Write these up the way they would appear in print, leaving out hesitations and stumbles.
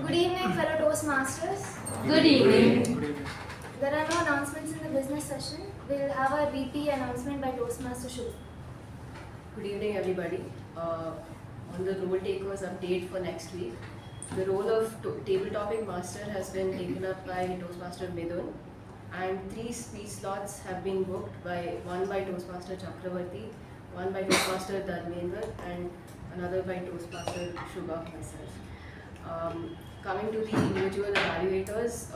Good evening, fellow Toastmasters. Good evening. There are no announcements in the business session. We'll have a BP announcement by Toastmaster Shuba. Good evening, everybody. On the role takers update for next week, the role of table topic master has been taken up by Toastmaster Midun, and 3 speech slots have been booked one by Toastmaster Chakravarthy, one by Toastmaster Dharmendar, and another by Toastmaster Shuba, myself. Coming to the individual evaluators,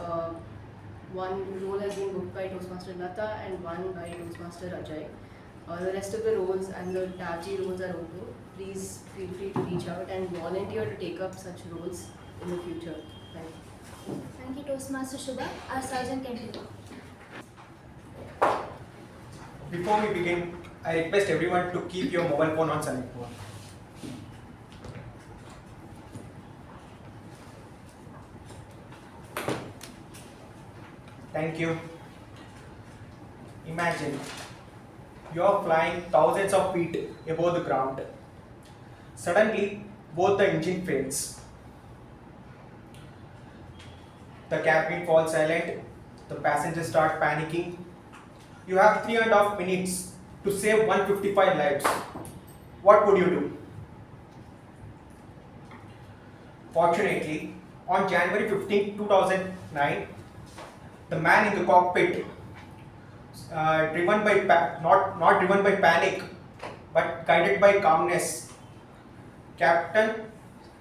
one role has been booked by Toastmaster Lata and one by Toastmaster Ajay. The rest of the roles and the TAPG roles are open. Please feel free to reach out and volunteer to take up such roles in the future. Thank you. Thank you, Toastmaster Shuba. Our sergeant can do. Before we begin, I request everyone to keep your mobile phone on silent mode. Thank you. Imagine you are flying thousands of feet above the ground. Suddenly, both the engine fails. The cabin falls silent. The passengers start panicking. You have 3.5 minutes to save 155 lives. What would you do? Fortunately, on January 15, 2009, the man in the cockpit, not driven by panic, but guided by calmness, Captain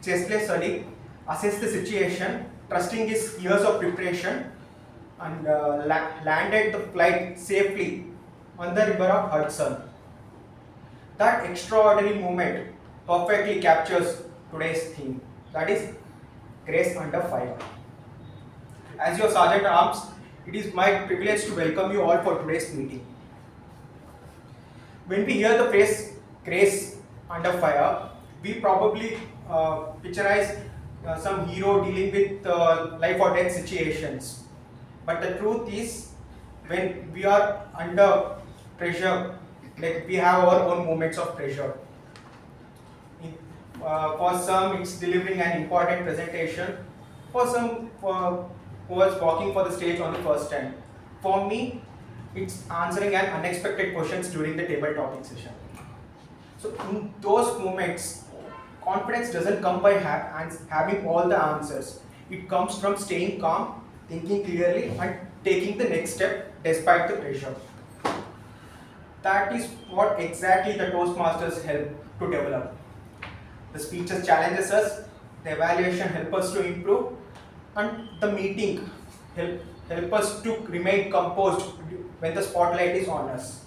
Chesley Sully assessed the situation, trusting his years of preparation, and landed the flight safely on the river of Hudson. That extraordinary moment perfectly captures today's theme, that is grace under fire. As your Sergeant at Arms, it is my privilege to welcome you all for today's meeting. When we hear the phrase grace under fire, we probably picturize some hero dealing with life or death situations. But the truth is, when we are under pressure, like we have our own moments of pressure. For some, it's delivering an important presentation. For some, who was walking for the stage on the first time. For me, it's answering an unexpected questions during the table topic session. So in those moments, confidence doesn't come by having all the answers. It comes from staying calm, thinking clearly, and taking the next step despite the pressure. That is what exactly the Toastmasters help to develop. The speeches challenges us, the evaluation helps us to improve, and the meeting help us to remain composed when the spotlight is on us.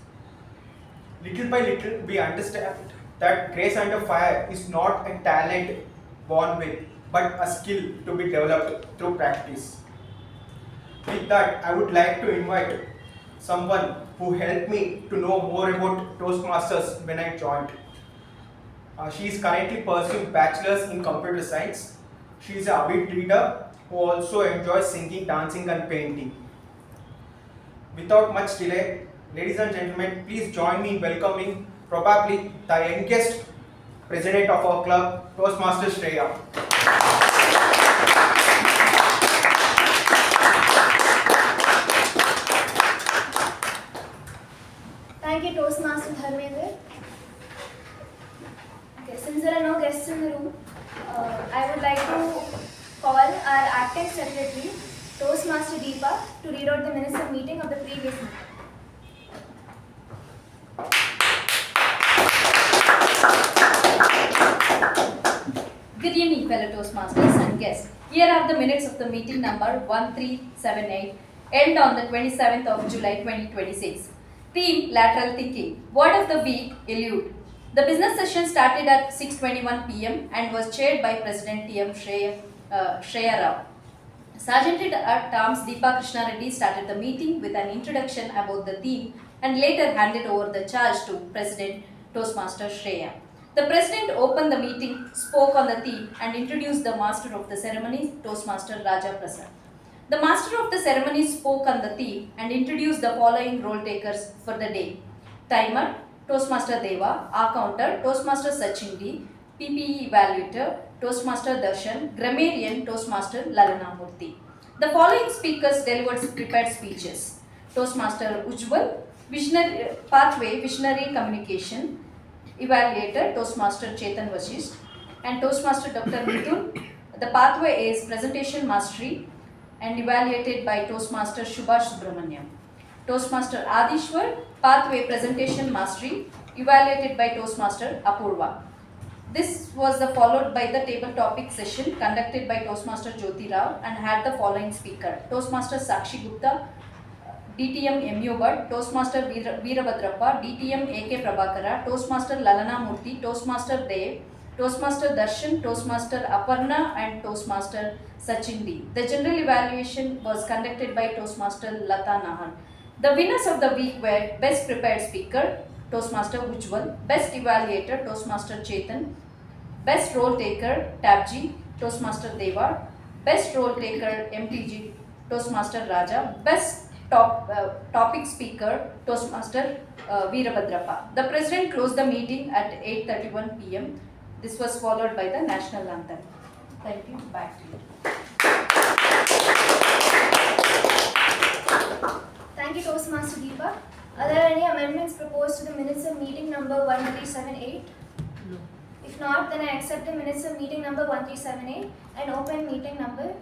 Little by little, we understand that grace under fire is not a talent born with, but a skill to be developed through practice. With that, I would like to invite someone who helped me to know more about Toastmasters when I joined. She is currently pursuing bachelor's in computer science. She is an avid reader who also enjoys singing, dancing, and painting. Without much delay, ladies and gentlemen, please join me in welcoming probably the youngest president of our club, Toastmasters Shreya. Thank you, Toastmaster Dharmendar. Okay, since there are no guests in the room, I would like to call our acting secretary, Toastmaster Deepa, to read out the minutes of meeting of the previous meeting. Good evening, fellow Toastmasters and guests. Here are the minutes of the meeting number 1378, held on the 27th of July 2026. Theme: lateral thinking. Word of the week: elude. The business session started at 6:21 p.m. and was chaired by President TM Shreya. Sergeant at Arms Deepa Krishna Reddy started the meeting with an introduction about the theme and later handed over the charge to President Toastmaster Shreya. The President opened the meeting, spoke on the theme, and introduced the Master of the Ceremonies, Toastmaster Raja Prasad. The Master of the Ceremonies spoke on the theme and introduced the following role takers for the day: timer, Toastmaster Deva; accounter, Toastmaster Sachin D; PPE Evaluator, Toastmaster Darshan, Grammarian, Toastmaster Lalana. The following speakers delivered prepared speeches. Toastmaster Ujwal, Visionary Pathway, Visionary Communication, Evaluator, Toastmaster Chetan Vashisht, and Toastmaster Dr. Mithun. The pathway is Presentation Mastery and evaluated by Toastmaster Shuba Subramaniam. Toastmaster Adishwar, Pathway Presentation Mastery, evaluated by Toastmaster Apoorva. This was followed by the table topic session conducted by Toastmaster Jyothi and had the following speaker. Toastmaster Sakshi Gupta, DTM MU Bhat, Toastmaster Veerabadrappa, DTM AK Prabhakara, Toastmaster Lalana, Toastmaster Deva, Toastmaster Darshan, Toastmaster Aparna and Toastmaster Sachin D. The general evaluation was conducted by Toastmaster Lalana. The winners of the week were Best Prepared Speaker, Toastmaster Ujwal, Best Evaluator, Toastmaster Chetan, Best Role Taker, TAPG, Toastmaster Deva, Best Role Taker, MTG, Toastmaster Raja, Best Topic Speaker, Toastmaster Veerabadrappa. The President closed the meeting at 8:31 p.m. This was followed by the National Anthem. Thank you. Back to you. Thank you, Toastmaster Deepa. Are there any amendments proposed to the minutes of meeting number 1378? No. If not, then I accept the minutes of meeting number 1378 and open meeting number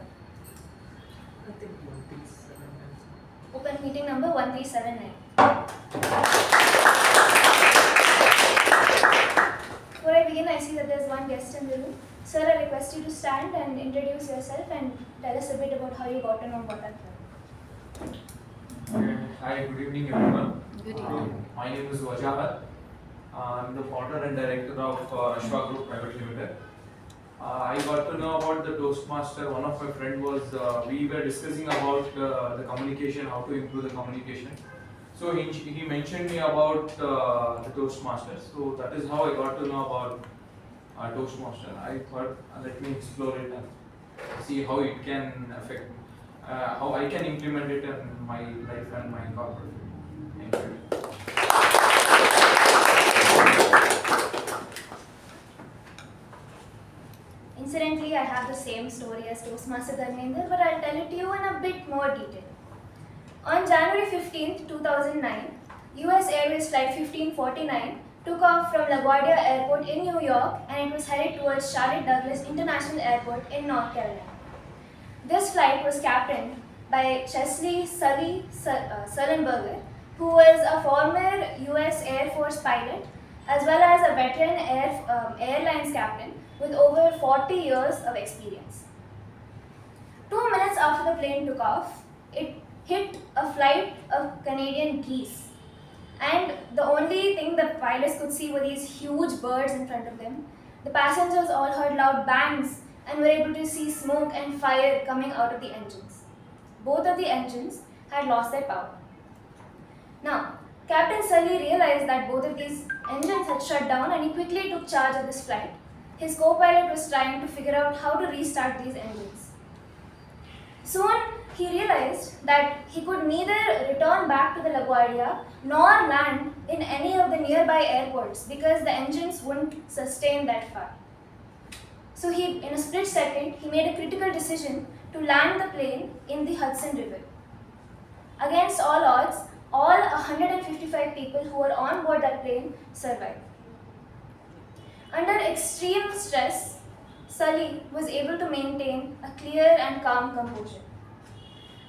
1379. Before I begin, I see that there is one guest in the room. Sir, I request you to stand and introduce yourself and tell us a bit about how you got to know about that club. Hi, good evening everyone. Good evening. My name is Vijay. I'm the founder and director of Ashwa Group Private Limited. I got to know about the Toastmaster. One of my friend was, we were discussing about the communication, how to improve the communication. So he mentioned me about the Toastmasters. So that is how I got to know about Toastmaster. I thought, let me explore it and see how it can affect, how I can implement it in my life and my corporate. Thank you. Incidentally, I have the same story as Toastmaster Dharmendar, but I'll tell it to you in a bit more detail. On January 15, 2009, US Airways Flight 1549 took off from LaGuardia Airport in New York and it was headed towards Charlotte Douglas International Airport in North Carolina. This flight was captained by Chesley Sully Sullenberger, who was a former US Air Force pilot as well as a veteran airlines captain with over 40 years of experience. 2 minutes after the plane took off, it hit a flight of Canadian geese. And the only thing the pilots could see were these huge birds in front of them. The passengers all heard loud bangs and were able to see smoke and fire coming out of the engines. Both of the engines had lost their power. Now, Captain Sully realized that both of these engines had shut down and he quickly took charge of this flight. His co-pilot was trying to figure out how to restart these engines. Soon, he realized that he could neither return back to the LaGuardia nor land in any of the nearby airports because the engines wouldn't sustain that far. So in a split second, he made a critical decision to land the plane in the Hudson River. Against all odds, all 155 people who were on board that plane survived. Under extreme stress, Sully was able to maintain a clear and calm composure.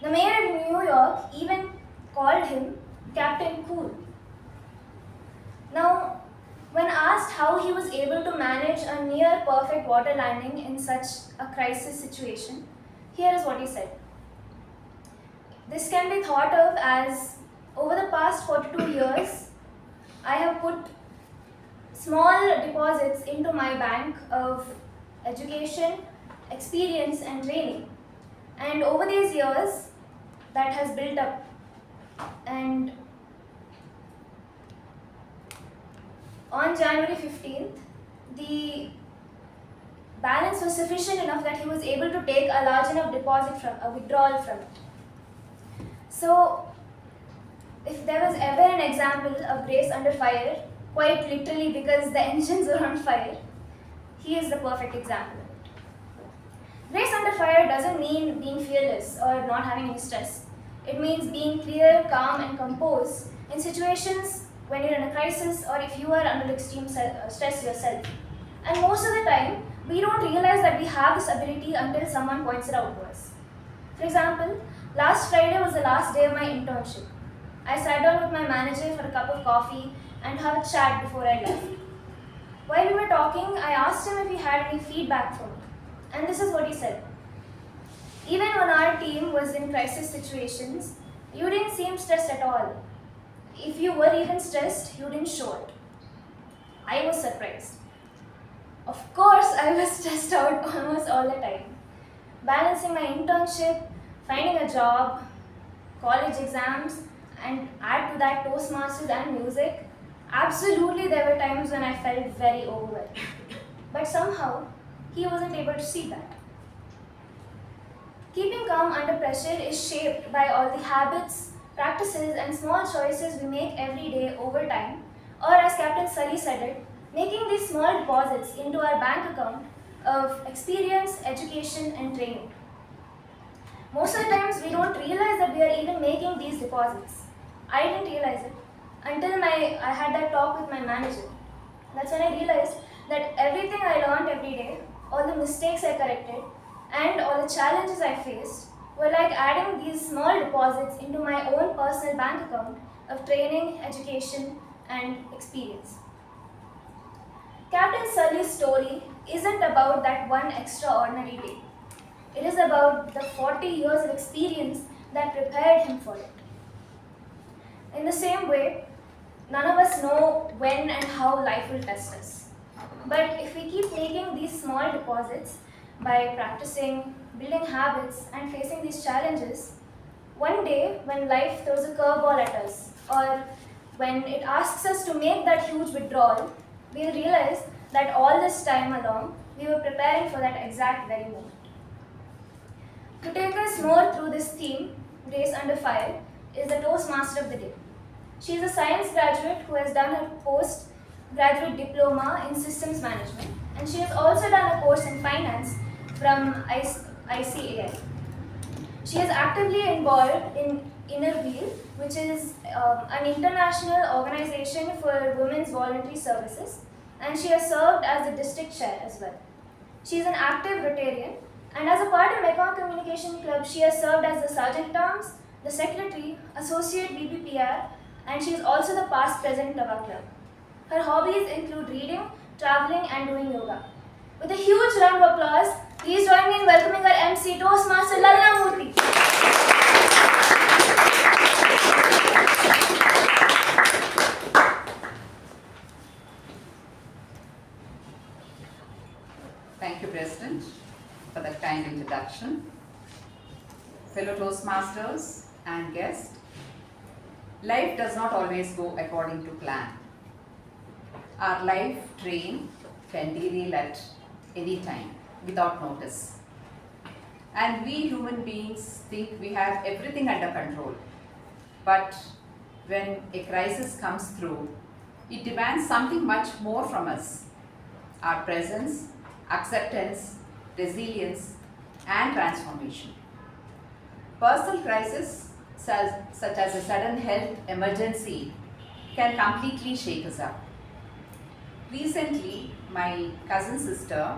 The mayor of New York even called him Captain Cool. Now, when asked how he was able to manage a near perfect water landing in such a crisis situation, here is what he said. This can be thought of as, over the past 42 years, I have put small deposits into my bank of education, experience and training. And over these years, that has built up. And on January 15th, the balance was sufficient enough that he was able to take a large enough deposit from a withdrawal from it. So, if there was ever an example of grace under fire, quite literally because the engines were on fire, he is the perfect example of it. Grace under fire doesn't mean being fearless or not having any stress. It means being clear, calm, and composed in situations when you're in a crisis or if you are under extreme stress yourself. And most of the time, we don't realize that we have this ability until someone points it out to us. For example, last Friday was the last day of my internship. I sat down with my manager for a cup of coffee and had a chat before I left. While we were talking, I asked him if he had any feedback for me. And this is what he said. Even when our team was in crisis situations, you didn't seem stressed at all. If you were even stressed, you didn't show it. I was surprised. Of course, I was stressed out almost all the time. Balancing my internship, finding a job, college exams, and add to that Toastmasters and music, absolutely there were times when I felt very overwhelmed. But somehow, he wasn't able to see that. Keeping calm under pressure is shaped by all the habits, practices, and small choices we make every day over time, or as Captain Sully said it, making these small deposits into our bank account of experience, education, and training. Most of the times we don't realize that we are even making these deposits. I didn't realize it until I had that talk with my manager. That's when I realized that everything I learned every day, all the mistakes I corrected, and all the challenges I faced were like adding these small deposits into my own personal bank account of training, education, and experience. Captain Sully's story isn't about that one extraordinary day. It is about the 40 years of experience that prepared him for it. In the same way, none of us know when and how life will test us. But if we keep making these small deposits by practicing, building habits, and facing these challenges, one day when life throws a curveball at us, or when it asks us to make that huge withdrawal, we'll realize that all this time along, we were preparing for that exact very moment. To take us more through this theme, Grace Under Fire, is the Toastmaster of the Day. She is a science graduate who has done her postgraduate diploma in systems management, and she has also done a course in finance from ICAI. She is actively involved in Inner Wheel, which is an international organization for women's voluntary services, and she has served as the district chair as well. She is an active Rotarian, and as a part of Mekong Communication Club, she has served as the Sergeant at Arms, the Secretary, Associate BPPR, and she is also the past president of our club. Her hobbies include reading, traveling, and doing yoga. With a huge round of applause, please join me in welcoming our MC, Toastmaster Lalana. Thank you, President, for that kind introduction. Fellow Toastmasters and guests, life does not always go according to plan. Our life train can derail at any time without notice. And we human beings think we have everything under control. But when a crisis comes through, it demands something much more from us. Our presence, acceptance, resilience, and transformation. Personal crises such as a sudden health emergency can completely shake us up. Recently, my cousin sister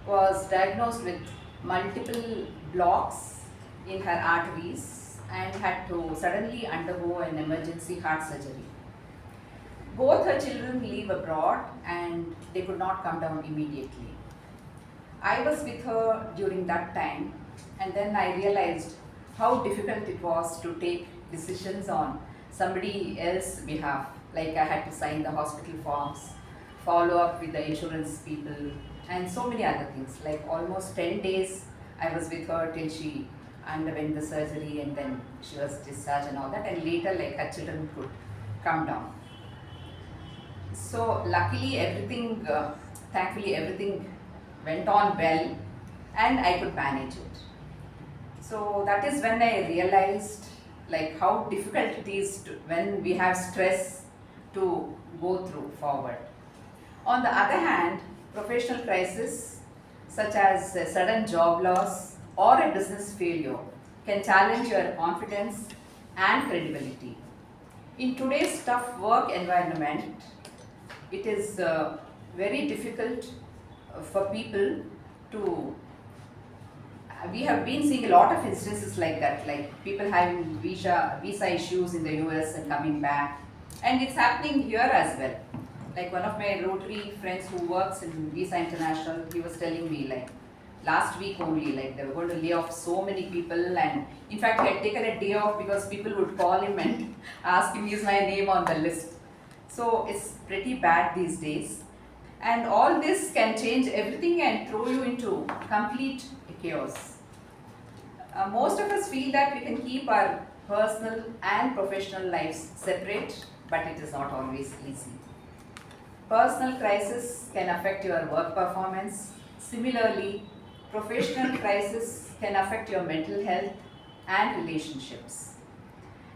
was diagnosed with multiple blocks in her arteries and had to suddenly undergo an emergency heart surgery. Both her children live abroad and they could not come down immediately. I was with her during that time, and then I realized how difficult it was to take decisions on somebody else's behalf. Like I had to sign the hospital forms, follow up with the insurance people, and so many other things. Like almost 10 days I was with her till she underwent the surgery, and then she was discharged and all that, and later like her children could come down. So luckily thankfully everything went on well and I could manage it. So that is when I realized like how difficult it is when we have stress to go through forward. On the other hand, professional crisis such as a sudden job loss or a business failure, can challenge your confidence and credibility. In today's tough work environment, it is very difficult for people to. We have been seeing a lot of instances like that, like people having visa issues in the US and coming back, and it's happening here as well. Like one of my Rotary friends who works in Visa International, he was telling me like last week only, like they were going to lay off so many people, and in fact he had taken a day off because people would call him and ask him, is my name on the list? So it's pretty bad these days, and all this can change everything and throw you into complete chaos. Most of us feel that we can keep our personal and professional lives separate, but it is not always easy. Personal crisis can affect your work performance. Similarly, professional crisis can affect your mental health and relationships.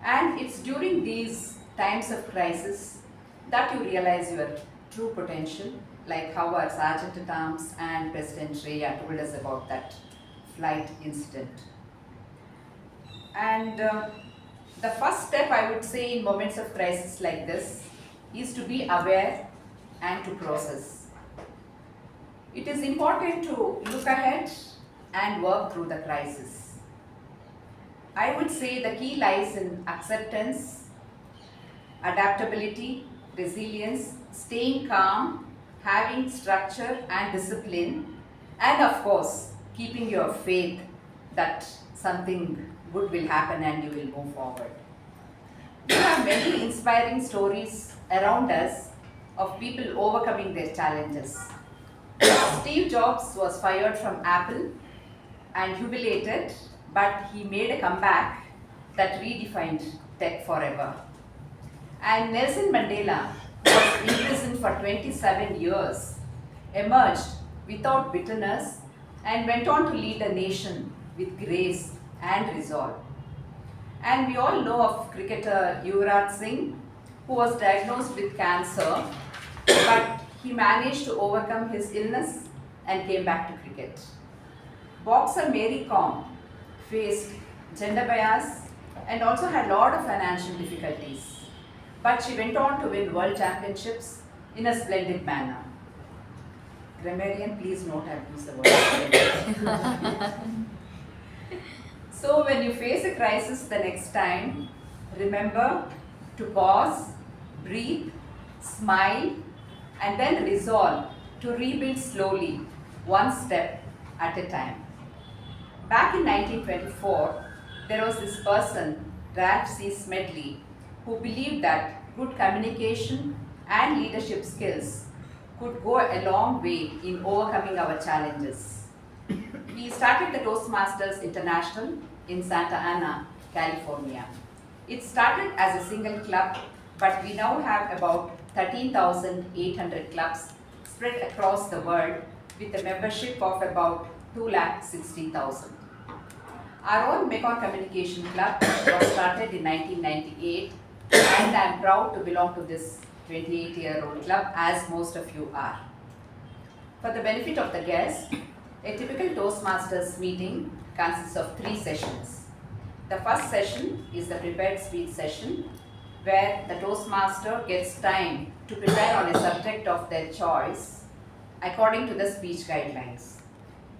And it's during these times of crisis that you realize your true potential, like how our Sergeant at Arms and President Shreya told us about that flight incident. And the first step, I would say, in moments of crisis like this is to be aware and to process. It is important to look ahead and work through the crisis. I would say the key lies in acceptance, adaptability, resilience, staying calm, having structure and discipline, and of course, keeping your faith that something good will happen and you will move forward. We have many inspiring stories around us of people overcoming their challenges. Steve Jobs was fired from Apple and humiliated, but he made a comeback that redefined tech forever. And Nelson Mandela, who was imprisoned for 27 years, emerged without bitterness and went on to lead a nation with grace and resolve. And we all know of cricketer Yuvraj Singh, who was diagnosed with cancer, but he managed to overcome his illness and came back to cricket. Boxer Mary Kom faced gender bias and also had a lot of financial difficulties, but she went on to win world championships in a splendid manner. Grammarian, please note I've used the word splendid. So when you face a crisis the next time, remember to pause, breathe, smile, and then resolve to rebuild slowly, one step at a time. Back in 1924, there was this person, Ralph C. Smedley, who believed that good communication and leadership skills could go a long way in overcoming our challenges. He started the Toastmasters International in Santa Ana, California. It started as a single club, but we now have about 13,800 clubs spread across the world with a membership of about 260,000. Our own Mekong Communication Club was started in 1998, and I am proud to belong to this 28-year-old club, as most of you are. For the benefit of the guests, a typical Toastmasters meeting consists of 3 sessions. The first session is the prepared speech session, where the Toastmaster gets time to prepare on a subject of their choice according to the speech guidelines.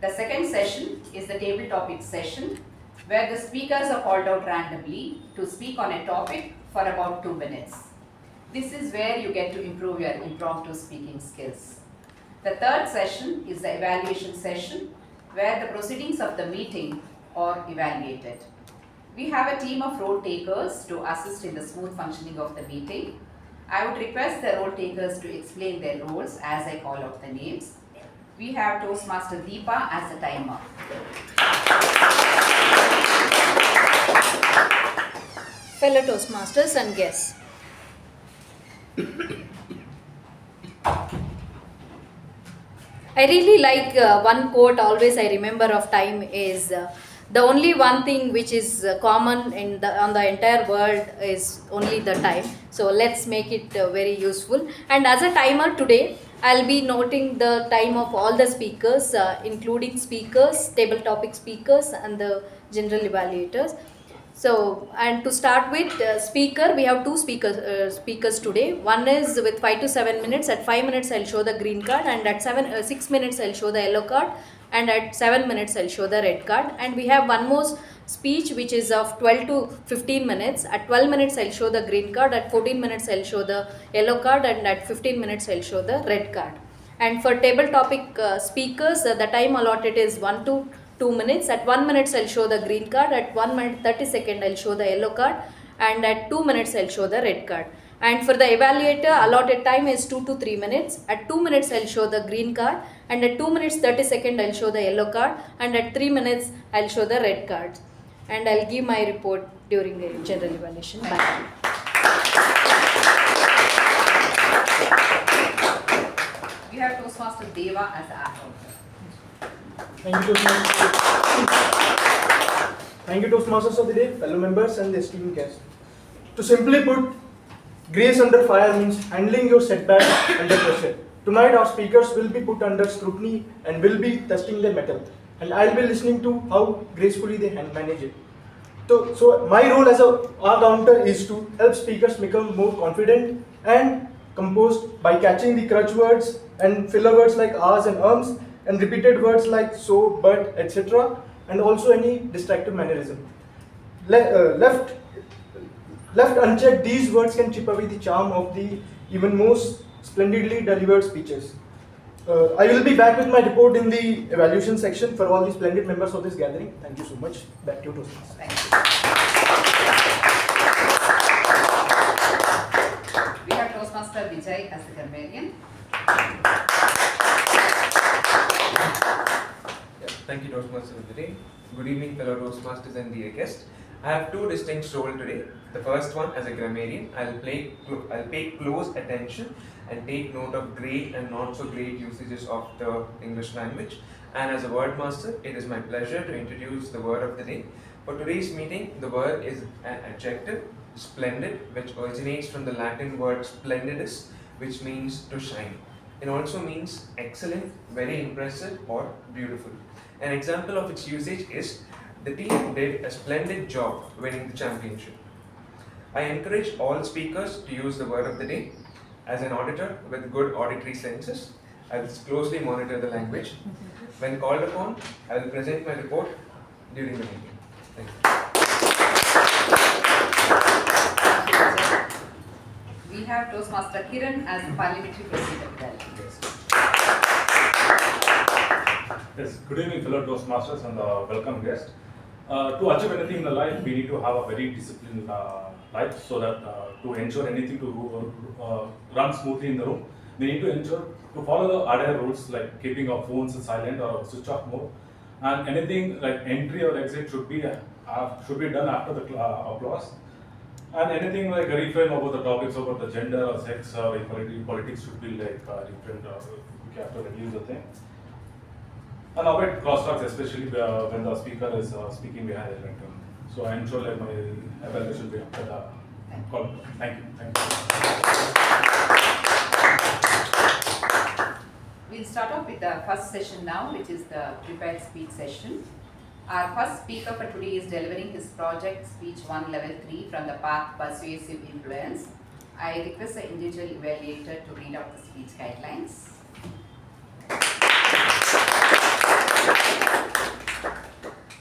The second session is the table topic session, where the speakers are called out randomly to speak on a topic for about 2 minutes. This is where you get to improve your impromptu speaking skills. The third session is the evaluation session, where the proceedings of the meeting are evaluated. We have a team of role takers to assist in the smooth functioning of the meeting. I would request the role takers to explain their roles as I call out the names. We have Toastmaster Deepa as the timer. Fellow Toastmasters and guests. I really like one quote always I remember of time is the only one thing which is common on the entire world is only the time. So let's make it very useful. And as a timer today, I'll be noting the time of all the speakers, including speakers, table topic speakers, and the general evaluators. So, and to start with, speaker, we have two speakers today. One is with 5 to 7 minutes. At 5 minutes, I'll show the green card, and at 6 minutes, I'll show the yellow card, and at 7 minutes, I'll show the red card. And we have one more speech which is of 12 to 15 minutes. At 12 minutes, I'll show the green card. At 14 minutes, I'll show the yellow card, and at 15 minutes, I'll show the red card. And for table topic speakers, the time allotted is 1 to 2 minutes. At 1 minute, I'll show the green card. At 1 minute 30 seconds, I'll show the yellow card. And at 2 minutes, I'll show the red card. And for the evaluator, allotted time is 2 to 3 minutes. At 2 minutes, I'll show the green card. And at 2 minutes 30 seconds, I'll show the yellow card. And at 3 minutes, I'll show the red cards. And I'll give my report during the general evaluation. Bye. We have Toastmaster Deva as the actor. Thank you, Toastmasters. Thank you, Toastmasters of the day, fellow members, and the esteemed guests. To simply put, grace under fire means handling your setbacks under pressure. Tonight, our speakers will be put under scrutiny and will be testing their mettle, and I'll be listening to how gracefully they manage it. So my role as a counter is to help speakers become more confident and composed by catching the crutch words and filler words like ahs and ums, and repeated words like so, but, etc., and also any distractive mannerism. Left unchecked, these words can chip away the charm of the even most splendidly delivered speeches. I will be back with my report in the evaluation section for all the splendid members of this gathering. Thank you so much. Back to you, Toastmasters. Thank you. We have Toastmaster Vijay as the Grammarian. Thank you, Toastmasters of the day. Good evening, fellow Toastmasters and dear guests. I have two distinct roles today. The first one, as a grammarian, I'll pay close attention and take note of great and not so great usages of the English language. And as a word master, it is my pleasure to introduce the word of the day. For today's meeting, the word is an adjective, splendid, which originates from the Latin word splendidus, which means to shine. It also means excellent, very impressive, or beautiful. An example of its usage is, the team did a splendid job winning the championship. I encourage all speakers to use the word of the day. As an auditor with good auditory senses, I will closely monitor the language. When called upon, I will present my report during the meeting. Thank you. We have Toastmaster Kiran as the parliamentary president of the Yes, good evening, fellow Toastmasters and welcome guests. To achieve anything in the life, we need to have a very disciplined life, so that to ensure anything to run smoothly in the room, we need to ensure to follow the other rules like keeping our phones silent or switch off mode, and anything like entry or exit should be done after the applause. And anything like a refrain about the topics about the gender or sex or equality, politics should be like refrained. We have to reduce the thing. And avoid crosstalks, especially when the speaker is speaking behind the lectern. So I ensure that my evaluation will be after the call. Thank you. We'll start off with the first session now, which is the prepared speech session. Our first speaker for today is delivering his project speech 1 level 3 from the path Persuasive Influence. I request the individual evaluator to read out the speech guidelines.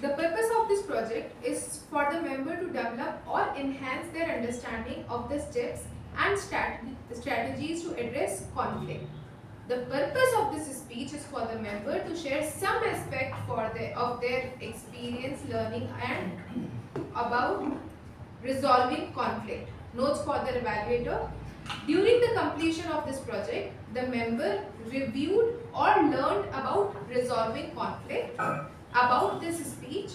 The purpose of this project is for the member to develop or enhance their understanding of the steps and strategies to address conflict. The purpose of this speech is for the member to share some aspect of their experience learning and about resolving conflict. Notes for the evaluator. During the completion of this project, the member reviewed or learned about resolving conflict. About this speech,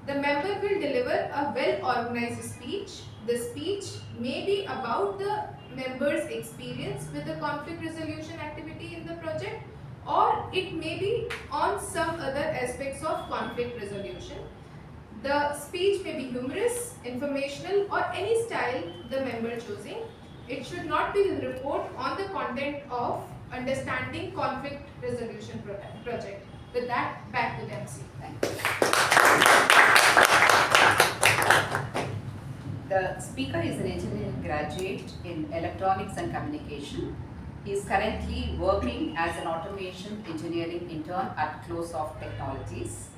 the member will deliver a well-organized speech. The speech may be about the member's experience with the conflict resolution activity in the project, or it may be on some other aspects of conflict resolution. The speech may be humorous, informational, or any style the member choosing. It should not be the report on the content of Understanding Conflict Resolution Project. With that, back to the MC. Thank you. The speaker is an engineering graduate in electronics and communication. He is currently working as an automation engineering intern at Closeoff Technologies.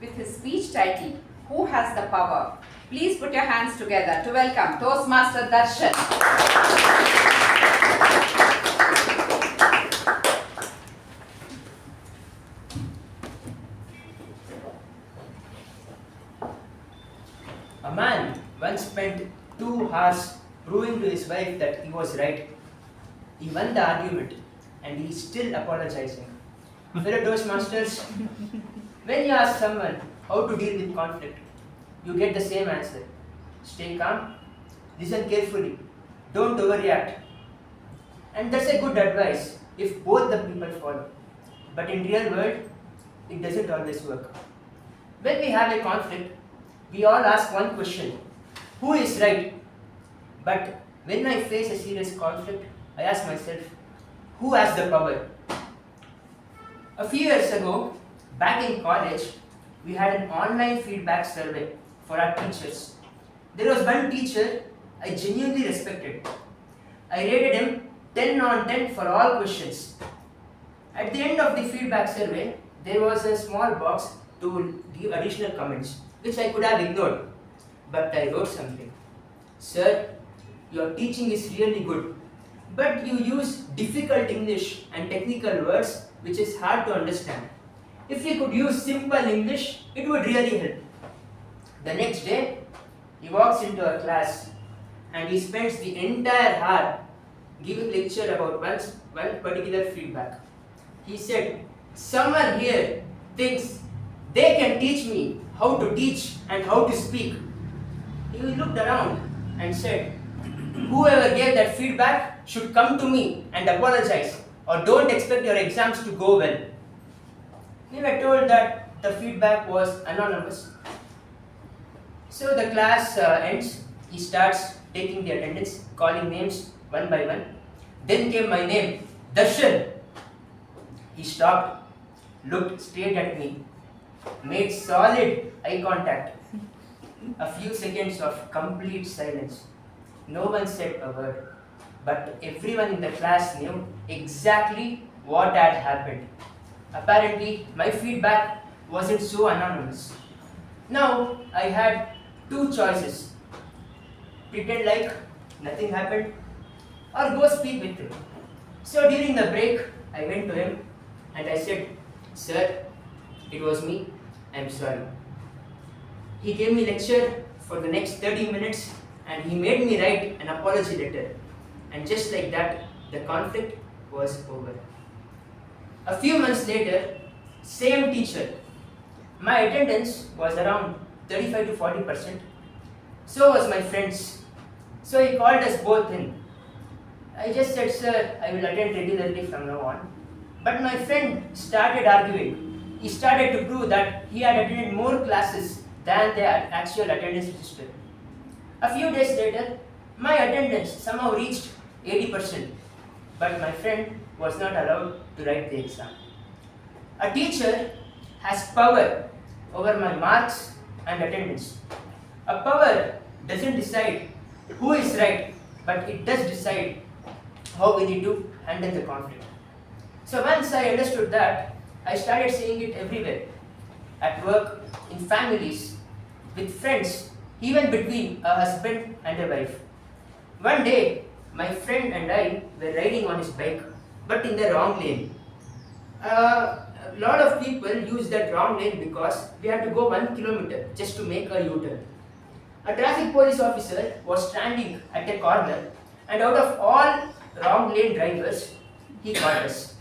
With his speech title, Who Has the Power? Please put your hands together to welcome Toastmaster Darshan. A man once spent 2 hours proving to his wife that he was right. He won the argument and he is still apologizing. Fellow Toastmasters, when you ask someone how to deal with conflict, you get the same answer. Stay calm, listen carefully, don't overreact. And that's a good advice if both the people follow. But in real world, it doesn't always work. When we have a conflict, we all ask one question, who is right? But when I face a serious conflict, I ask myself, who has the power? A few years ago, back in college, we had an online feedback survey for our teachers. There was one teacher I genuinely respected. I rated him 10 on 10 for all questions. At the end of the feedback survey, there was a small box to give additional comments, which I could have ignored. But I wrote something. Sir, your teaching is really good, but you use difficult English and technical words which is hard to understand. If you could use simple English, it would really help. The next day, he walks into a class and he spends the entire hour giving lecture about one particular feedback. He said, someone here thinks they can teach me how to teach and how to speak. He looked around and said, whoever gave that feedback should come to me and apologize, or don't expect your exams to go well. We were told that the feedback was anonymous. So the class ends. He starts taking the attendance, calling names one by one. Then came my name, Darshan. He stopped, looked straight at me, made solid eye contact. A few seconds of complete silence. No one said a word, but everyone in the class knew exactly what had happened. Apparently, my feedback wasn't so anonymous. Now, I had 2 choices. Pretend like nothing happened, or go speak with him. So during the break, I went to him and I said, Sir, it was me, I'm sorry. He gave me lecture for the next 30 minutes and he made me write an apology letter. And just like that, the conflict was over. A few months later, same teacher. My attendance was around 35 to 40%. So was my friend's. So he called us both in. I just said, sir, I will attend regularly from now on. But my friend started arguing. He started to prove that he had attended more classes than the actual attendance register. A few days later, my attendance somehow reached 80%, but my friend was not allowed to write the exam. A teacher has power over my marks and attendance. A power doesn't decide who is right, but it does decide how we need to handle the conflict. So once I understood that, I started seeing it everywhere. At work, in families, with friends, even between a husband and a wife. One day, my friend and I were riding on his bike, but in the wrong lane. A lot of people use that wrong lane because we had to go 1 kilometer just to make a U-turn. A traffic police officer was standing at a corner, and out of all wrong lane drivers, he caught us.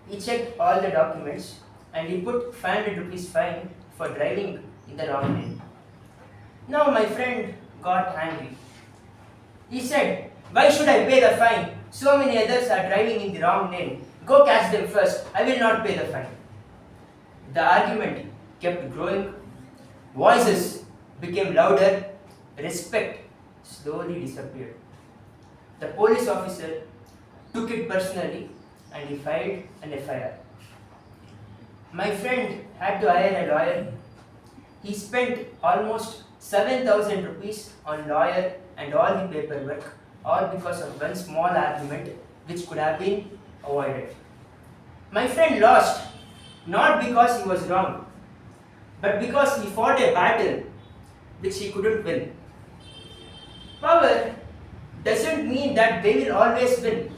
He checked all the documents and he put 500 rupees fine for driving in the wrong lane. Now my friend got angry. He said, why should I pay the fine? So many others are driving in the wrong lane. Go catch them first. I will not pay the fine. The argument kept growing. Voices became louder. Respect slowly disappeared. The police officer took it personally and he filed an FIR. My friend had to hire a lawyer. He spent almost 7,000 rupees on lawyer and all the paperwork, all because of one small argument which could have been avoided. My friend lost, not because he was wrong, but because he fought a battle which he couldn't win. Power doesn't mean that they will always win,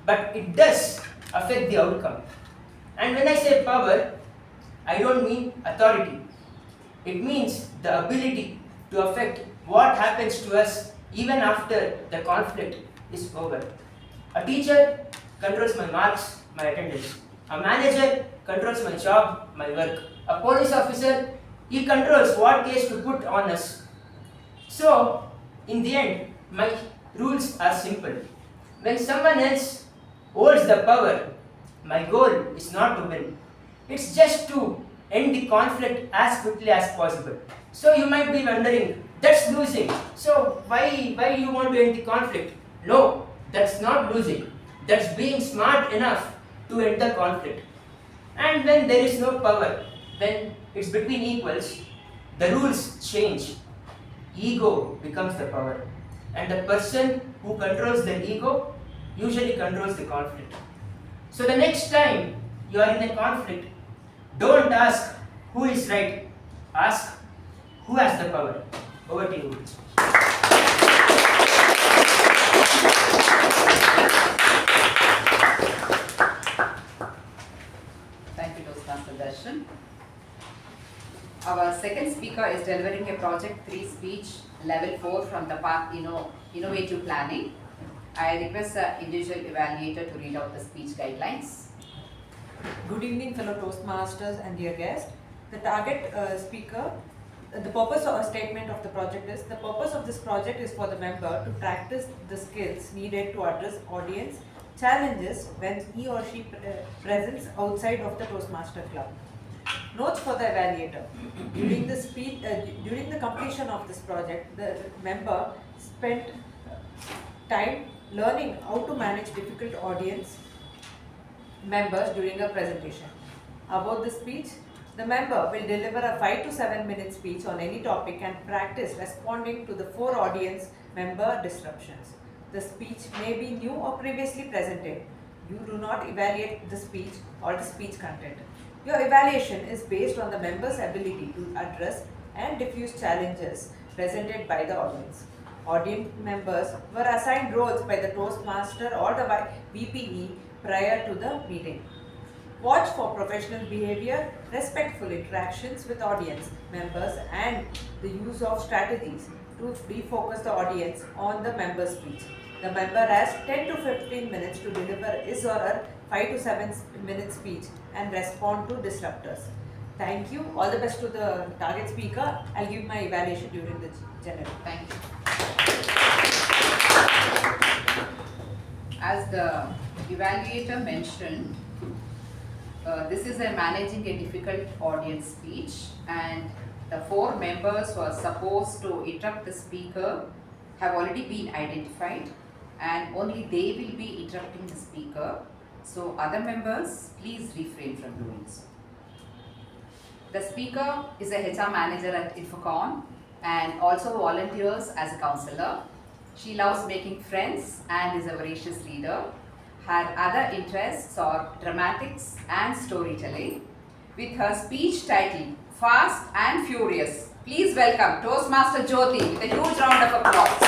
but it does affect the outcome. And when I say power, I don't mean authority. It means the ability to affect what happens to us even after the conflict is over. A teacher controls my marks, my attendance. A manager controls my job, my work. A police officer, he controls what case to put on us. So, in the end, my rules are simple. When someone else holds the power, my goal is not to win. It's just to end the conflict as quickly as possible. So you might be wondering, that's losing. So why do you want to end the conflict? No, that's not losing. That's being smart enough to end the conflict. And when there is no power, when it's between equals, the rules change. Ego becomes the power. And the person who controls the ego usually controls the conflict. So the next time you are in a conflict, don't ask who is right. Ask who has the power. Over to you. Thank you, Toastmaster Darshan. Our second speaker is delivering a Project 3 speech, Level 4 from the Path Innovative Planning. I request the individual evaluator to read out the speech guidelines. Good evening, fellow Toastmasters and dear guests. The target speaker, the purpose of a statement of the project is, the purpose of this project is for the member to practice the skills needed to address audience challenges when he or she presents outside of the Toastmaster Club. Notes for the evaluator. During the completion of this project, the member spent time learning how to manage difficult audience members during a presentation. About the speech, the member will deliver a 5 to 7 minute speech on any topic and practice responding to the 4 audience member disruptions. The speech may be new or previously presented. You do not evaluate the speech or the speech content. Your evaluation is based on the member's ability to address and diffuse challenges presented by the audience. Audience members were assigned roles by the Toastmaster or the VPE prior to the meeting. Watch for professional behavior, respectful interactions with audience members, and the use of strategies to refocus the audience on the member's speech. The member has 10 to 15 minutes to deliver his or her 5 to 7 minute speech and respond to disruptors. Thank you. All the best to the target speaker. I'll give my evaluation during the general. Thank you. As the evaluator mentioned, this is a managing a difficult audience speech, and the 4 members who are supposed to interrupt the speaker have already been identified, and only they will be interrupting the speaker. So other members, please refrain from doing so. The speaker is a HR manager at Infocon and also volunteers as a counselor. She loves making friends and is a voracious reader. Her other interests are dramatics and storytelling. With her speech titled Fast and Furious, please welcome Toastmaster Jyothi with a huge round of applause.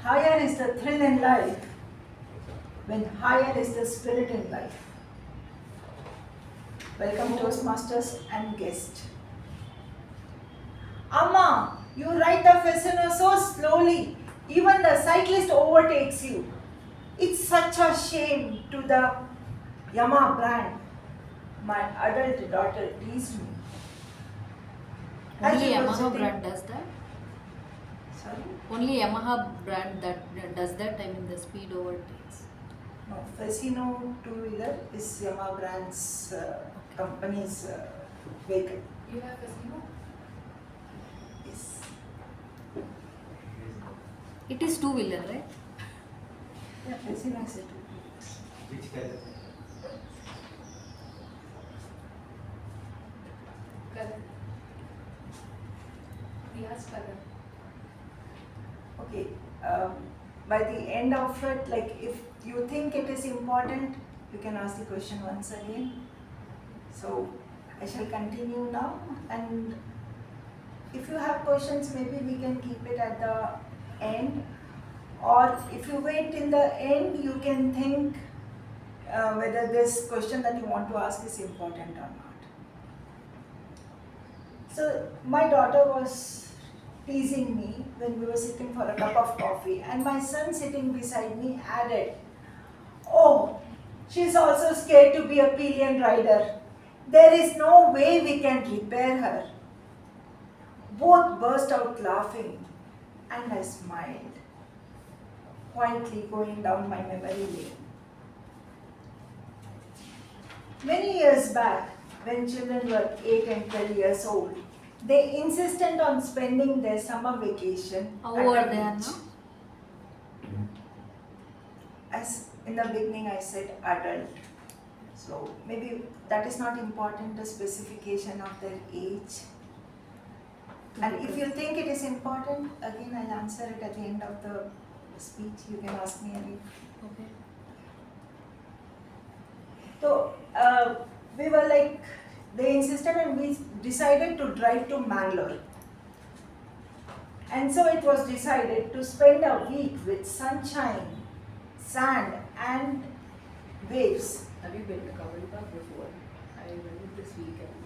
Higher is the thrill in life when higher is the spirit in life. Welcome Toastmasters and guests. Amma, you ride the Fesino so slowly, even the cyclist overtakes you. It's such a shame to the Yamaha brand. My adult daughter teased me. Only Yamaha brand does that? Sorry? Only Yamaha brand that does that, I mean the speed overtakes. No, Fesino two-wheeler is Yamaha brand's company's vehicle. You have casino? Yes. It is two-wheeler, right? Yeah, casino is it. Which color? Color. Yes, color. Okay. By the end of it, like if you think it is important, you can ask the question once again. So I shall continue now, and if you have questions, maybe we can keep it at the end, or if you wait till the end, you can think whether this question that you want to ask is important or not. So my daughter was teasing me when we were sitting for a cup of coffee, and my son sitting beside me added, "Oh, she's also scared to be a pillion rider. There is no way we can repair her." Both burst out laughing, and I smiled, quietly going down my memory lane. Many years back, when children were 8 and 12 years old, they insisted on spending their summer vacation How at old a they are beach. now? As in the beginning I said adult. So maybe that is not important, the specification of their age. And if you think it is important, again I'll answer it at the end of the speech. You can ask me any. Okay. So we were like, they insisted and we decided to drive to Mangalore. And so it was decided to spend a week with sunshine, sand and waves. Have you been to Kavalpa before? I went this weekend.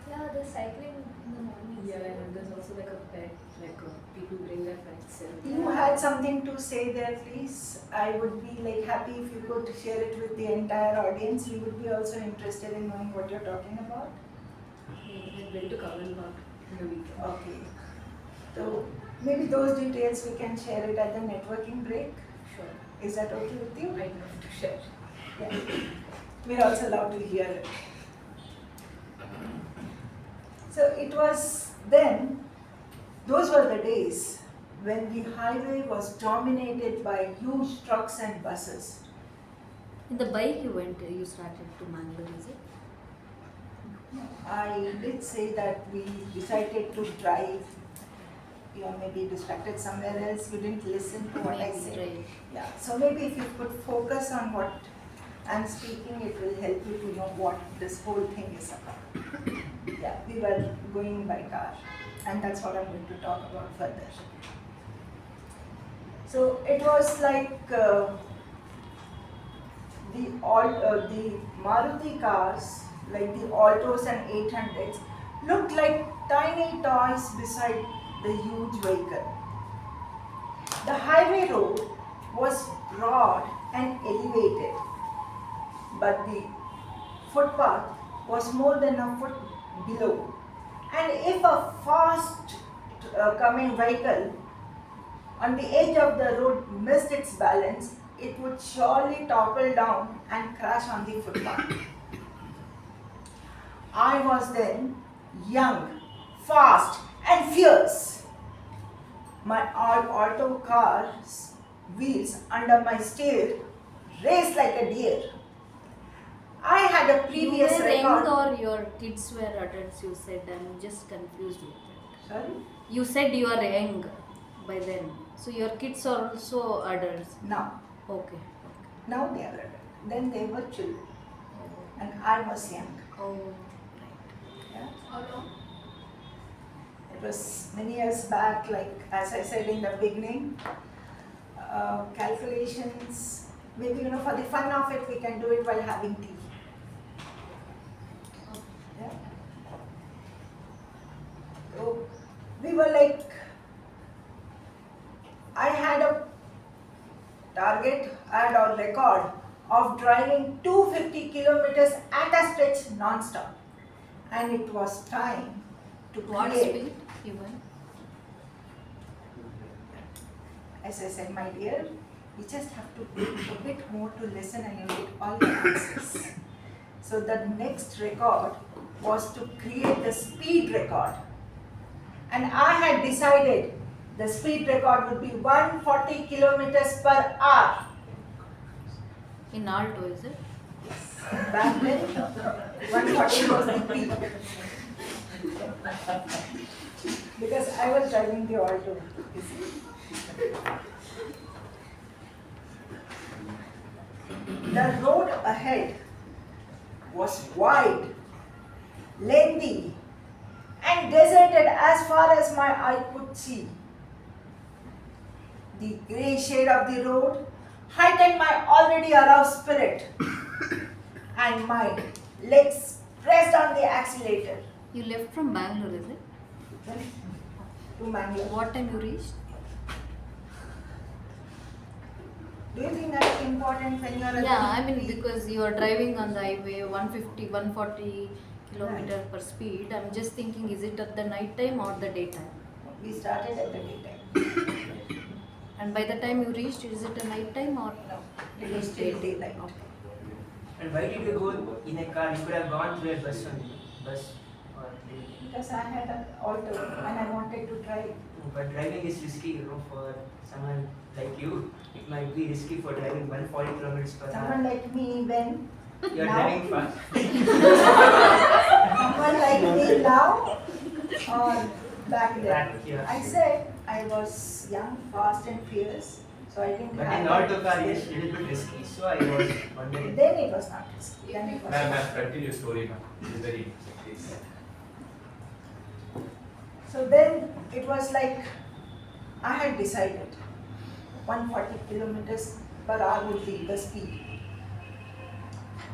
Yeah, the cycling in the morning. Yeah, and there's also like a pet, like people bring their pets in. You had something to say there, please. I would be like happy if you could share it with the entire audience. We would be also interested in knowing what you're talking about. I've been to Kavalpa in the weekend. Okay. So maybe those details we can share it at the networking break. Sure. Is that okay with you? I'd love to share. Yeah. We're also allowed to hear it. So it was then, those were the days when the highway was dominated by huge trucks and buses. In the bike you started to Mangalore, is it? I did say that we decided to drive. You are maybe distracted somewhere else. You didn't listen to what I Maybe, said. right. Yeah. So maybe if you could focus on what I'm speaking, it will help you to know what this whole thing is about. Yeah, we were going by car, and that's what I'm going to talk about further. So it was like the Maruti cars, like the Altos and 800s, looked like tiny toys beside the huge vehicle. The highway road was broad and elevated, but the footpath was more than a foot below. And if a fast coming vehicle on the edge of the road missed its balance, it would surely topple down and crash on the footpath. I was then young, fast and fierce. My auto car's wheels under my steer raced like a deer. I had a previous you were record. young or your kids were adults, you said. I'm just confused with that. Sorry? You said you are young by then. So your kids are also adults. Now. Okay. Now they are adult. Then they were children. And I was young. Oh, Yeah? How long? It was many years back, like as I said in the beginning, calculations, maybe for the fun of it, we can do it while having tea. Yeah? So we were like, I had a target, I had a record of driving 250 kilometers at a stretch non-stop. And it was time to what create. speed you went? As I said, my dear, you just have to wait a bit more to listen and you'll get all the answers. So the next record was to create the speed record. And I had decided the speed record would be 140 kilometers per hour. In alto, is it? Back then, 140 was the peak. Because I was driving the Alto. You see. The road ahead was wide, lengthy, and deserted as far as my eye could see. The grey shade of the road heightened my already aroused spirit, and my legs pressed on the accelerator. You left from Bangalore, is it? To Mangalore. What time you reached? Do you think that's important when you are at Yeah, the I mean because you are driving on the highway 150, 140 kilometer per speed. I'm just thinking, is it at the night time or the daytime? We started at the daytime. And by the time you reached, is it a night time or No, it was still daylight. Okay. And why did you go in a car? You could have gone through a bus only. Bus or train. Because I had an Alto and I wanted to drive. But driving is risky, for someone like you. It might be risky for driving 140 kilometers per hour. Someone like me when You're now, driving fast. someone like me now or back then. Back, yeah. I said I was young, fast and fierce, so I didn't But have in that auto car, experience. it's a little bit risky. So I was wondering. Then it was not risky. Then it was Ma'am, continue your story, ma'am. It's very interesting. So then it was like I had decided 140 kilometers per hour would be the speed.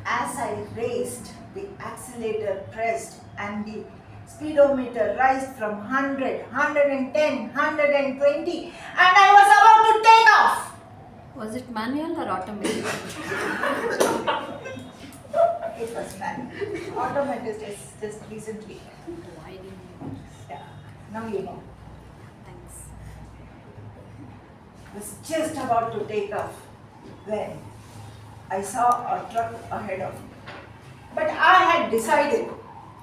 As I raced, the accelerator pressed and the speedometer rised from 100, 110, 120 and I was about to take off. Was it manual or automatic? It was manual. Automatic is just recently. Why didn't you? Yeah, now you know. Thanks. I was just about to take off when I saw a truck ahead of me. But I had decided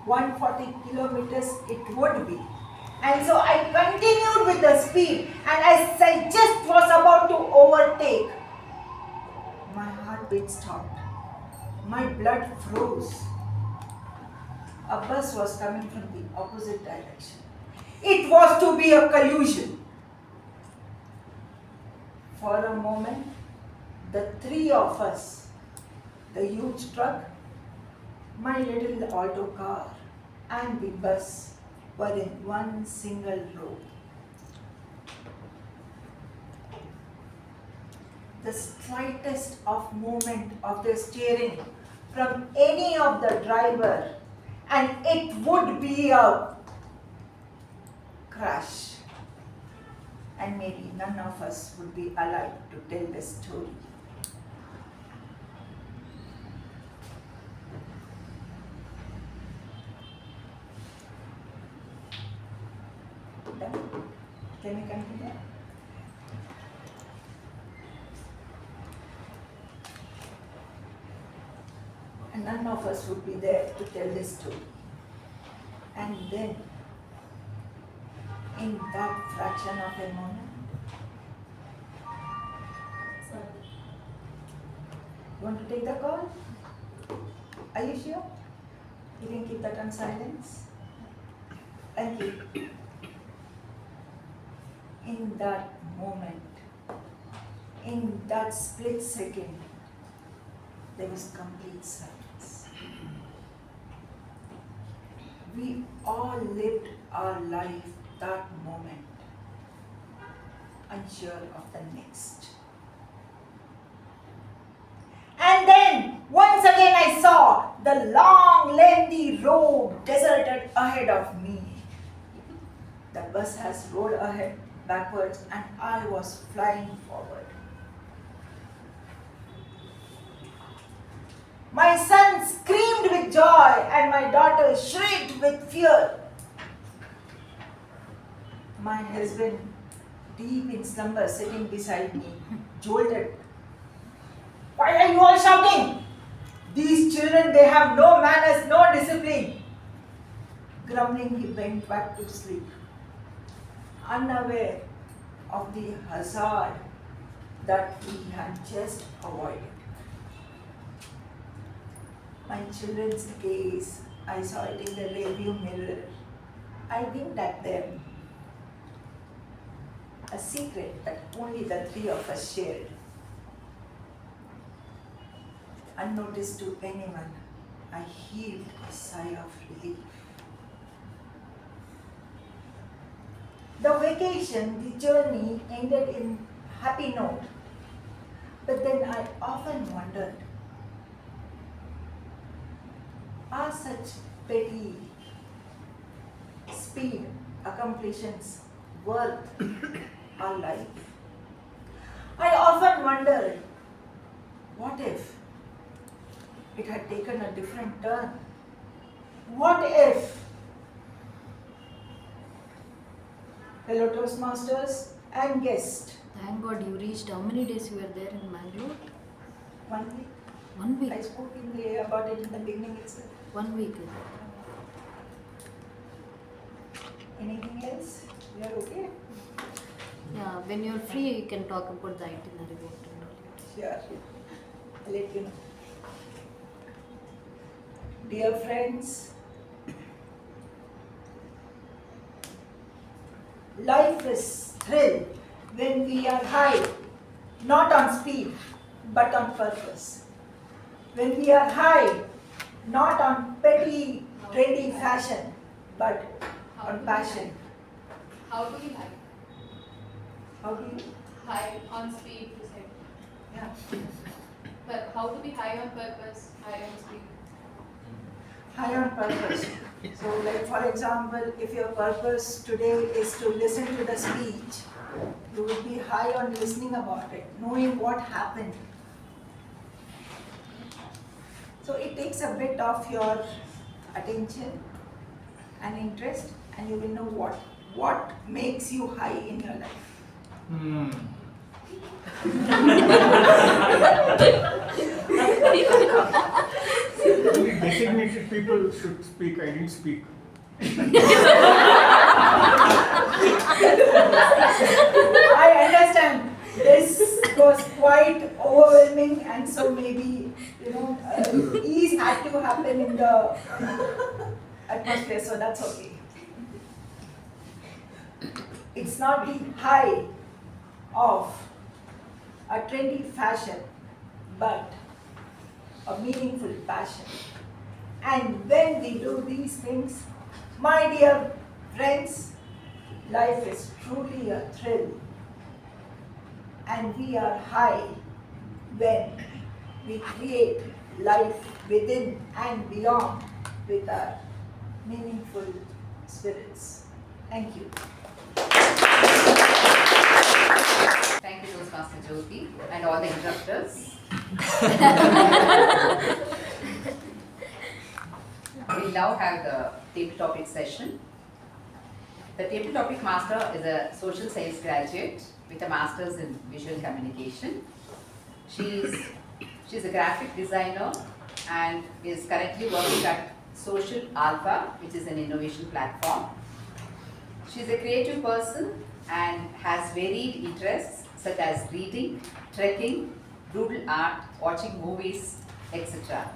140 kilometers it would be. And so I continued with the speed and as I just was about to overtake, my heartbeat stopped. My blood froze. A bus was coming from the opposite direction. It was to be a collision. For a moment, the three of us, the huge truck, my little auto car, and the bus were in one single row. The slightest of movement of the steering from any of the driver and it would be a crash. And maybe none of us would be alive to tell the story. Done? Can we continue? And none of us would be there to tell this story. And then, in that fraction of a moment, you want to take the call? Are you sure? You can keep that on silence? Thank you. In that moment, in that split second, there was complete silence. We all lived our life that moment, unsure of the next. And then, once again I saw the long, lengthy road deserted ahead of me. The bus has rolled ahead backwards and I was flying forward. My son screamed with joy and my daughter shrieked with fear. My husband, deep in slumber, sitting beside me, jolted. Why are you all shouting? These children, they have no manners, no discipline. Grumbling, he went back to sleep, unaware of the hazard that he had just avoided. My children's gaze, I saw it in the rearview mirror. I winked at them. A secret that only the three of us shared. Unnoticed to anyone, I heaved a sigh of relief. The vacation, the journey ended in happy note. But then I often wondered, are such petty speed accomplishments worth our life? I often wondered, what if it had taken a different turn? What if? Fellow Toastmasters and guest. Thank God you reached. How many days you were there in Mangalore? 1 week. 1 week. I spoke about it in the beginning itself. 1 week. Anything else? We are okay? Yeah, when you're free, you can talk about the itinerary. What and all. Sure. I'll let you know. Dear friends, life is thrill when we are high, not on speed, but on purpose. When we are high, not on petty, trendy fashion, but on passion. How to be high? How do you? High on speed, you said. Yeah. But how to be high on purpose, high on speed? High on purpose. So, like for example, if your purpose today is to listen to the speech, you will be high on listening about it, knowing what happened. So it takes a bit of your attention and interest, and you will know what makes you high in your life. Only designated people should speak. I didn't speak. I understand this was quite overwhelming, and so maybe ease had to happen in the atmosphere, so that's okay. It's not the high of a trendy fashion, but a meaningful passion. And when we do these things, my dear friends, life is truly a thrill. And we are high when we create life within and beyond with our meaningful spirits. Thank you. Thank you, Toastmaster Jyothi, and all the instructors. We now have the table topic session. The table topic master is a social science graduate with a master's in visual communication. She's a graphic designer and is currently working at Social Alpha, which is an innovation platform. She's a creative person and has varied interests such as reading, trekking, doodle art, watching movies, etc.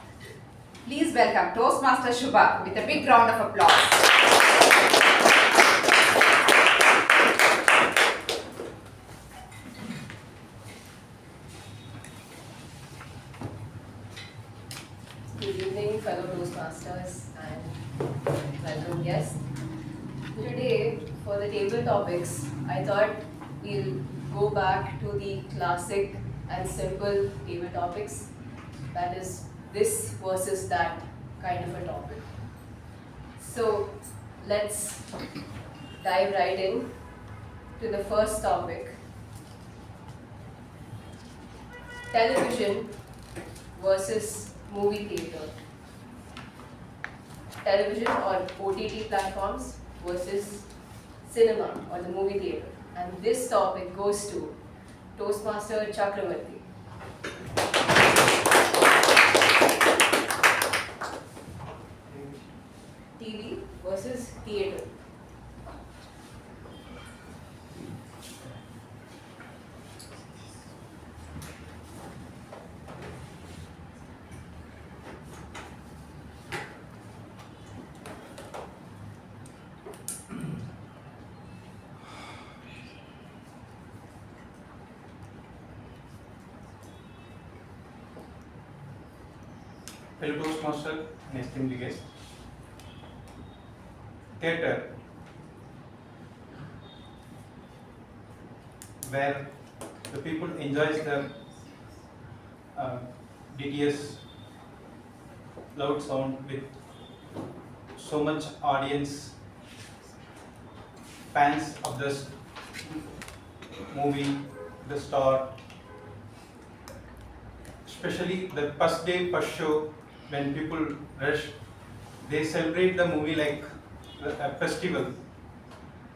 Please welcome Toastmaster Shuba with a big round of applause. Good evening, fellow Toastmasters and welcome guests. Today, for the table topics, I thought we'll go back to the classic and simple table topics, that is this versus that kind of a topic. So let's dive right in to the first topic. Television versus movie theatre. Television or OTT platforms versus cinema or the movie theatre. And this topic goes to Toastmaster Chakravarthy. theatre. Fellow Toastmaster and esteemed guest. Theatre, where the people enjoys the DTS loud sound with so much audience, fans of this movie, the star, especially the first day, first show, when people rush, they celebrate the movie like a festival.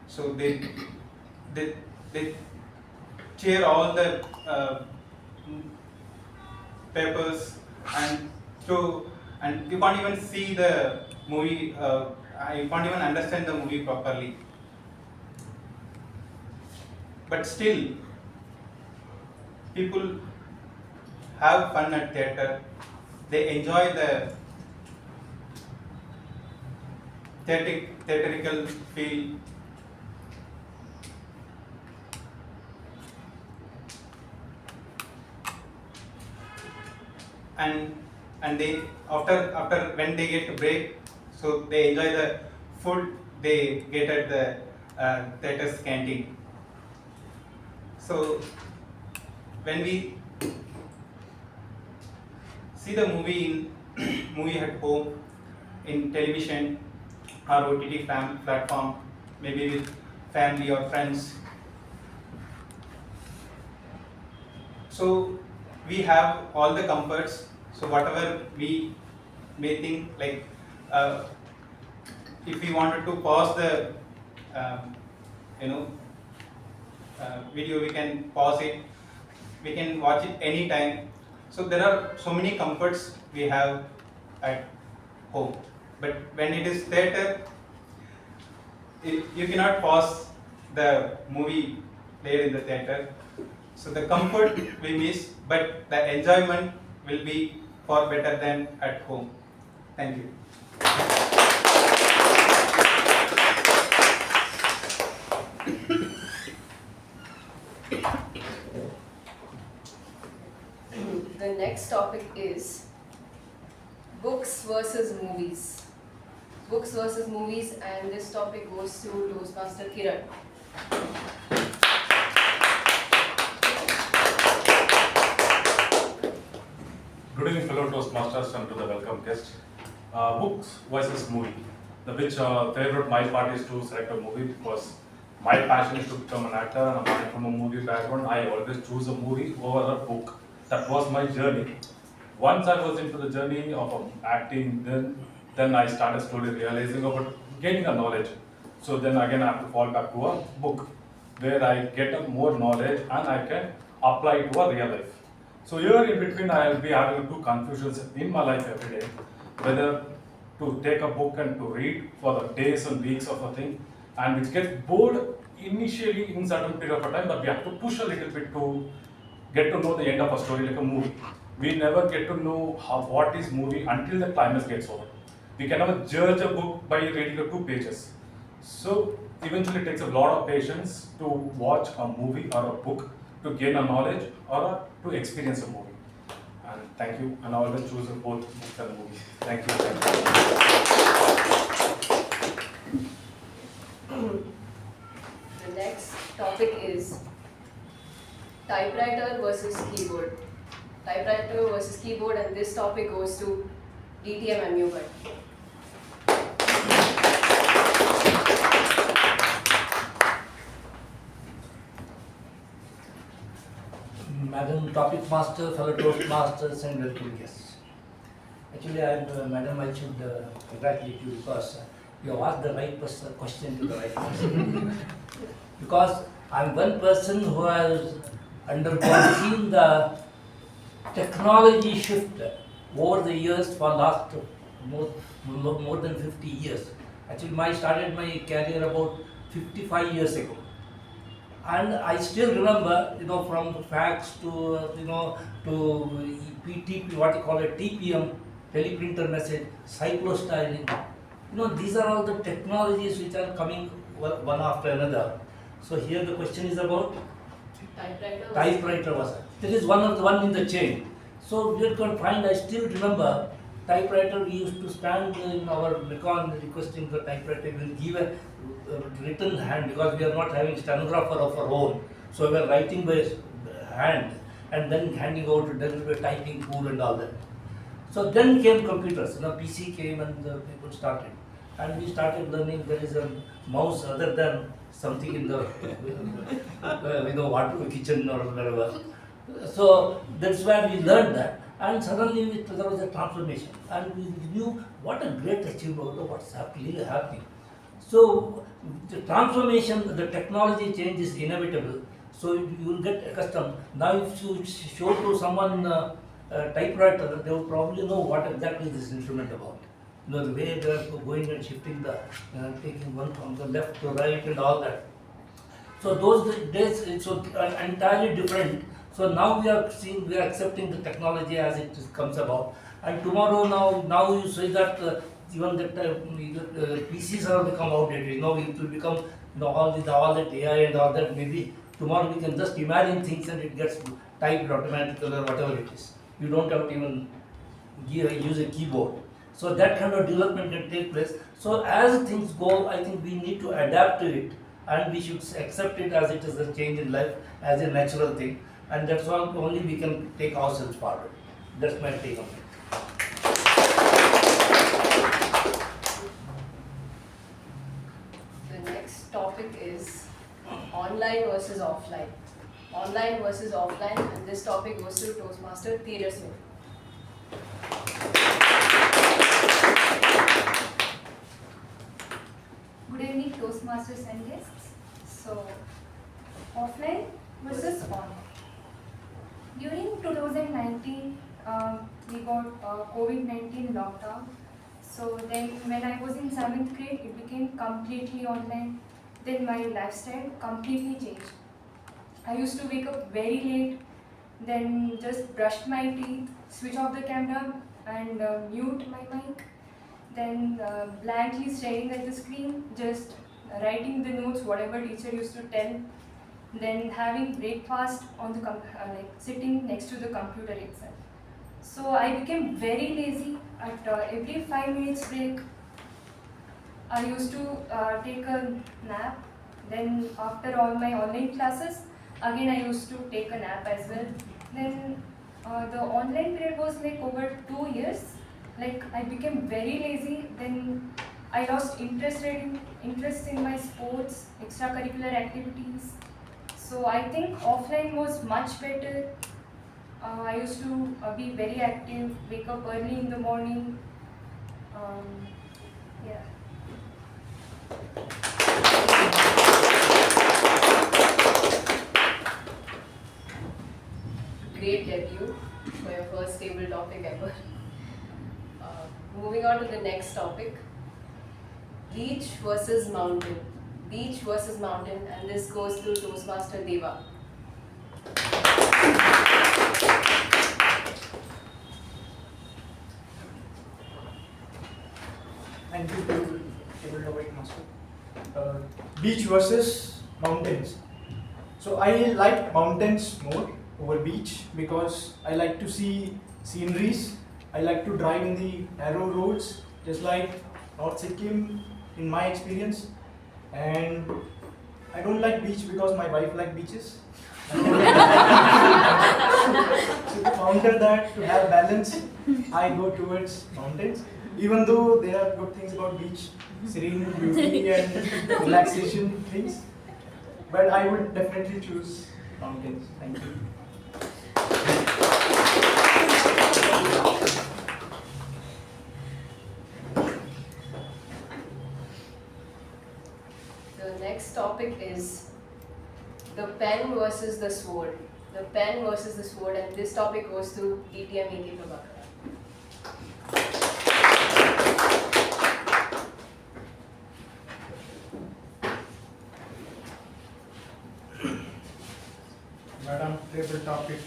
So they cheer all the papers and you can't even see the movie. You can't even understand the movie properly. But still, people have fun at theatre. They enjoy the theatrical feel. And they after when they get a break, so they enjoy the food they get at the theatre's canteen. So when we see the movie movie at home, in television or OTT platform, maybe with family or friends. So we have all the comforts. So whatever we may think, like if we wanted to pause the video, we can pause it. We can watch it anytime. So there are so many comforts we have at home. But when it is theatre, you cannot pause the movie played in the theatre. So the comfort we miss, but the enjoyment will be far better than at home. Thank you. The next topic is books versus movies. Books versus movies, and this topic goes to Toastmaster Kiran. Good evening, fellow Toastmasters, and to the welcome guest. Books versus movie. The which favorite my part is to select a movie because my passion is to become an actor, and I'm from a movie background. I always choose a movie over a book. That was my journey. Once I was into the journey of acting, then I started slowly realizing about gaining a knowledge. So then again I have to fall back to a book where I get a more knowledge and I can apply it to a real life. So here in between I will be having two confusions in my life every day, whether to take a book and to read for the days and weeks of a thing, and which gets bored initially in certain period of time, but we have to push a little bit to get to know the end of a story like a movie. We never get to know what is movie until the climax gets over. We can never judge a book by reading the 2 pages. So eventually it takes a lot of patience to watch a movie or a book to gain a knowledge or to experience a movie. And thank you, and I always choose both books and movies. Thank you. The next topic is typewriter versus keyboard. Typewriter versus keyboard, and this topic goes to DTM MU Bhat. Madam Topic Master, fellow Toastmasters, and welcome guests. Actually, Madam, I should congratulate you because you have asked the right question to the right person. Because I'm one person who has seen the technology shift over the years for last more than 50 years. Actually, I started my career about 55 years ago. And I still remember, from the fax to, to PTP, what you call it, TPM, teleprinter message, cyclostyling. These are all the technologies which are coming one after another. So here the question is about typewriter was. That is one in the chain. So we can find, I still remember, typewriter, we used to stand in our Nikon requesting the typewriter, we will give a written hand because we are not having stenographer of our own. So we are writing by hand and then handing over to them with typing tool and all that. So then came computers, PC came and the people started. And we started learning there is a mouse other than something in the water kitchen or wherever. So that's where we learned that. And suddenly there was a transformation, and we knew what a great achievement, what's really happening. So the transformation, the technology change is inevitable. So you will get accustomed. Now if you show to someone a typewriter, they will probably know what exactly this instrument about. The way they are going and shifting the, taking one from the left to right and all that. So those days it's entirely different. So now we are accepting the technology as it comes about. And tomorrow now you say that even the PCs have become outdated. It will become all that AI and all that. Maybe tomorrow we can just imagine things and it gets typed automatically or whatever it is. You don't have to even use a keyboard. So that kind of development can take place. So as things go, I think we need to adapt to it, and we should accept it as it is a change in life, as a natural thing. And that's all only we can take ourselves forward. That's my take on it. The next topic is online versus offline. Online versus offline, and this topic goes to Toastmaster Tejaswini. Good evening, Toastmasters and guests. So, offline versus online. During 2019, we got COVID-19 lockdown. So then when I was in 7th grade, it became completely online. Then my lifestyle completely changed. I used to wake up very late, then just brush my teeth, switch off the camera and mute my mic. Then blankly staring at the screen, just writing the notes, whatever teacher used to tell. Then having breakfast on the sitting next to the computer itself. So I became very lazy. At every 5 minutes break, I used to take a nap. Then after all my online classes, again I used to take a nap as well. Then the online period was like over 2 years. Like I became very lazy. Then I lost interest in my sports, extracurricular activities. So I think offline was much better. I used to be very active, wake up early in the morning. Yeah. Great debut for your first table topic ever. Moving on to the next topic. Beach versus mountain. Beach versus mountain, and this goes to Toastmaster Deva. Thank you, table topic master. Beach versus mountains. So I like mountains more over beach because I like to see sceneries. I like to drive in the narrow roads, just like North Sikkim in my experience. And I don't like beach because my wife likes beaches. So to counter that, to have balance, I go towards mountains. Even though there are good things about beach, serene beauty and relaxation things, but I would definitely choose mountains. Thank you. The next topic is the pen versus the sword. The pen versus the sword, and this topic goes to DTM AK Prabhakara.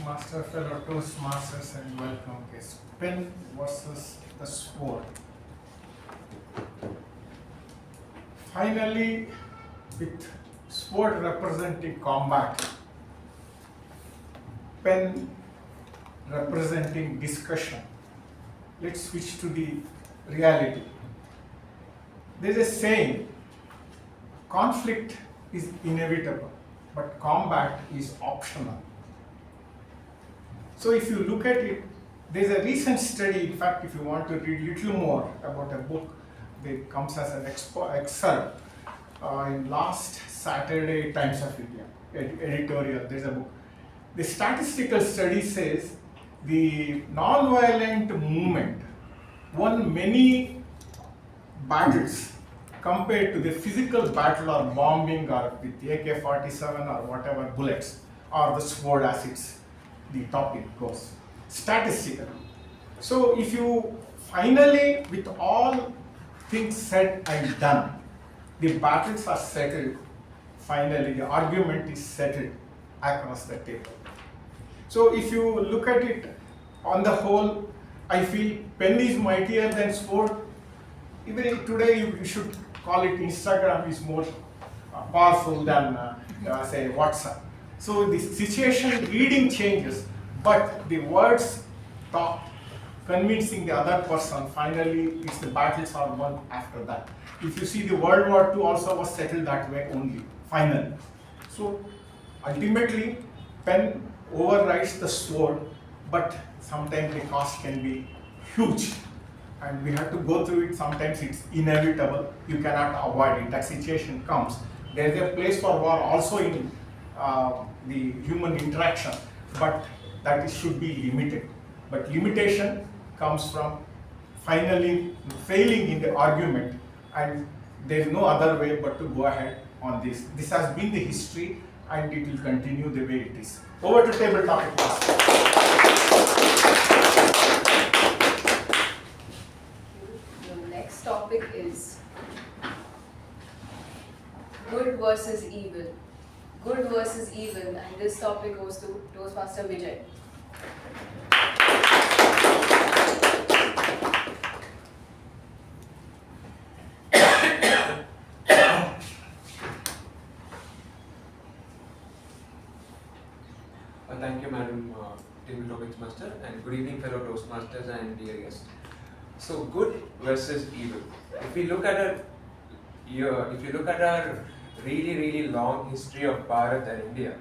Toastmaster, fellow Toastmasters, and welcome guests. Pen versus the sword. Finally, with sword representing combat, pen representing discussion, let's switch to the reality. There is a saying, conflict is inevitable, but combat is optional. So if you look at it, there's a recent study, in fact, if you want to read little more about a book, that comes as an excerpt in last Saturday Times of India editorial, there's a book. The statistical study says the non-violent movement won many battles compared to the physical battle or bombing or with AK-47 or whatever bullets or the sword as it's the topic goes, statistically. So if you finally, with all things said and done, the battles are settled, finally the argument is settled across the table. So if you look at it on the whole, I feel pen is mightier than sword. Even today you should call it Instagram is more powerful than say WhatsApp. So the situation reading changes, but the words talk, convincing the other person, finally it's the battles are won after that. If you see the World War II also was settled that way only, finally. So ultimately pen overrides the sword, but sometimes the cost can be huge. And we have to go through it, sometimes it's inevitable, you cannot avoid it, that situation comes. There is a place for war also in the human interaction, but that it should be limited. But limitation comes from finally failing in the argument, and there is no other way but to go ahead on this. This has been the history and it will continue the way it is. Over to table topic. The next topic is good versus evil. Good versus evil, and this topic goes to Toastmaster Vijay. Thank you, Madam Table Topics Master, and good evening, fellow Toastmasters and dear guests. So, good versus evil. If you look at our really long history of Bharat and India,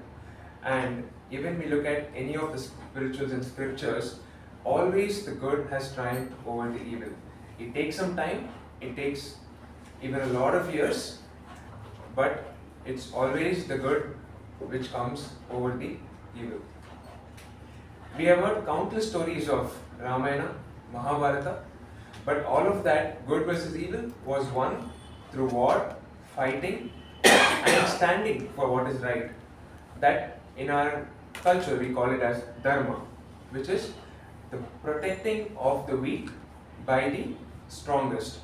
and even we look at any of the spirituals and scriptures, always the good has triumphed over the evil. It takes some time, it takes even a lot of years, but it's always the good which comes over the evil. We have heard countless stories of Ramayana, Mahabharata, but all of that, good versus evil, was won through war, fighting, and standing for what is right. That in our culture we call it as Dharma, which is the protecting of the weak by the strongest,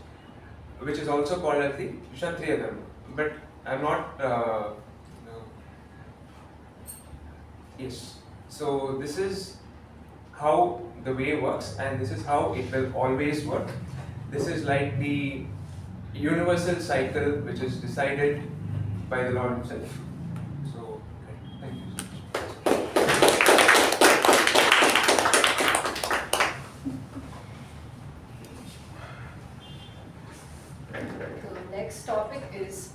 which is also called as the Kshatriya Dharma. But I'm not. Yes. So this is how the way works, and this is how it will always work. This is like the universal cycle which is decided by the Lord himself. So, thank you so much. The next topic is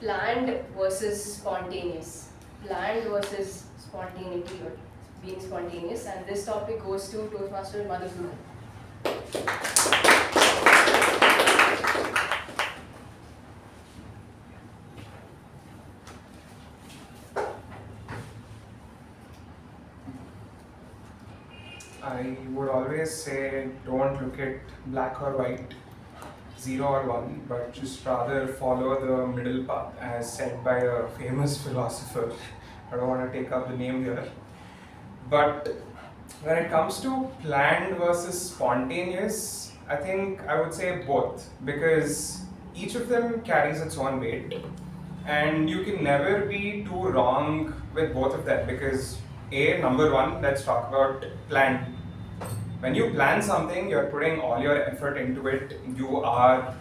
planned versus spontaneous. Planned versus spontaneity, or being spontaneous, and this topic goes to Toastmaster Madhusudan. I would always say don't look at black or white, 0 or 1, but just rather follow the middle path as said by a famous philosopher. I don't want to take up the name here. But when it comes to planned versus spontaneous, I think I would say both, because each of them carries its own weight, and you can never be too wrong with both of them, because Number one, let's talk about plan. When you plan something, you're putting all your effort into it. You are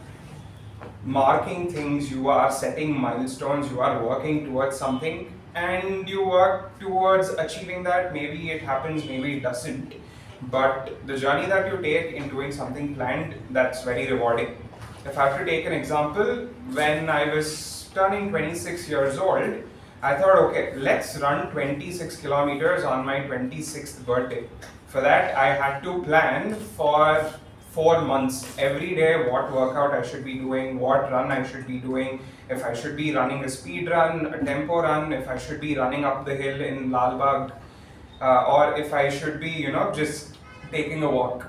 marking things, you are setting milestones, you are working towards something, and you work towards achieving that. Maybe it happens, maybe it doesn't. But the journey that you take in doing something planned, that's very rewarding. If I have to take an example, when I was turning 26 years old, I thought, okay, let's run 26 kilometers on my 26th birthday. For that, I had to plan for 4 months. Every day, what workout I should be doing, what run I should be doing, if I should be running a speed run, a tempo run, if I should be running up the hill in Lalbagh, or if I should be, just taking a walk.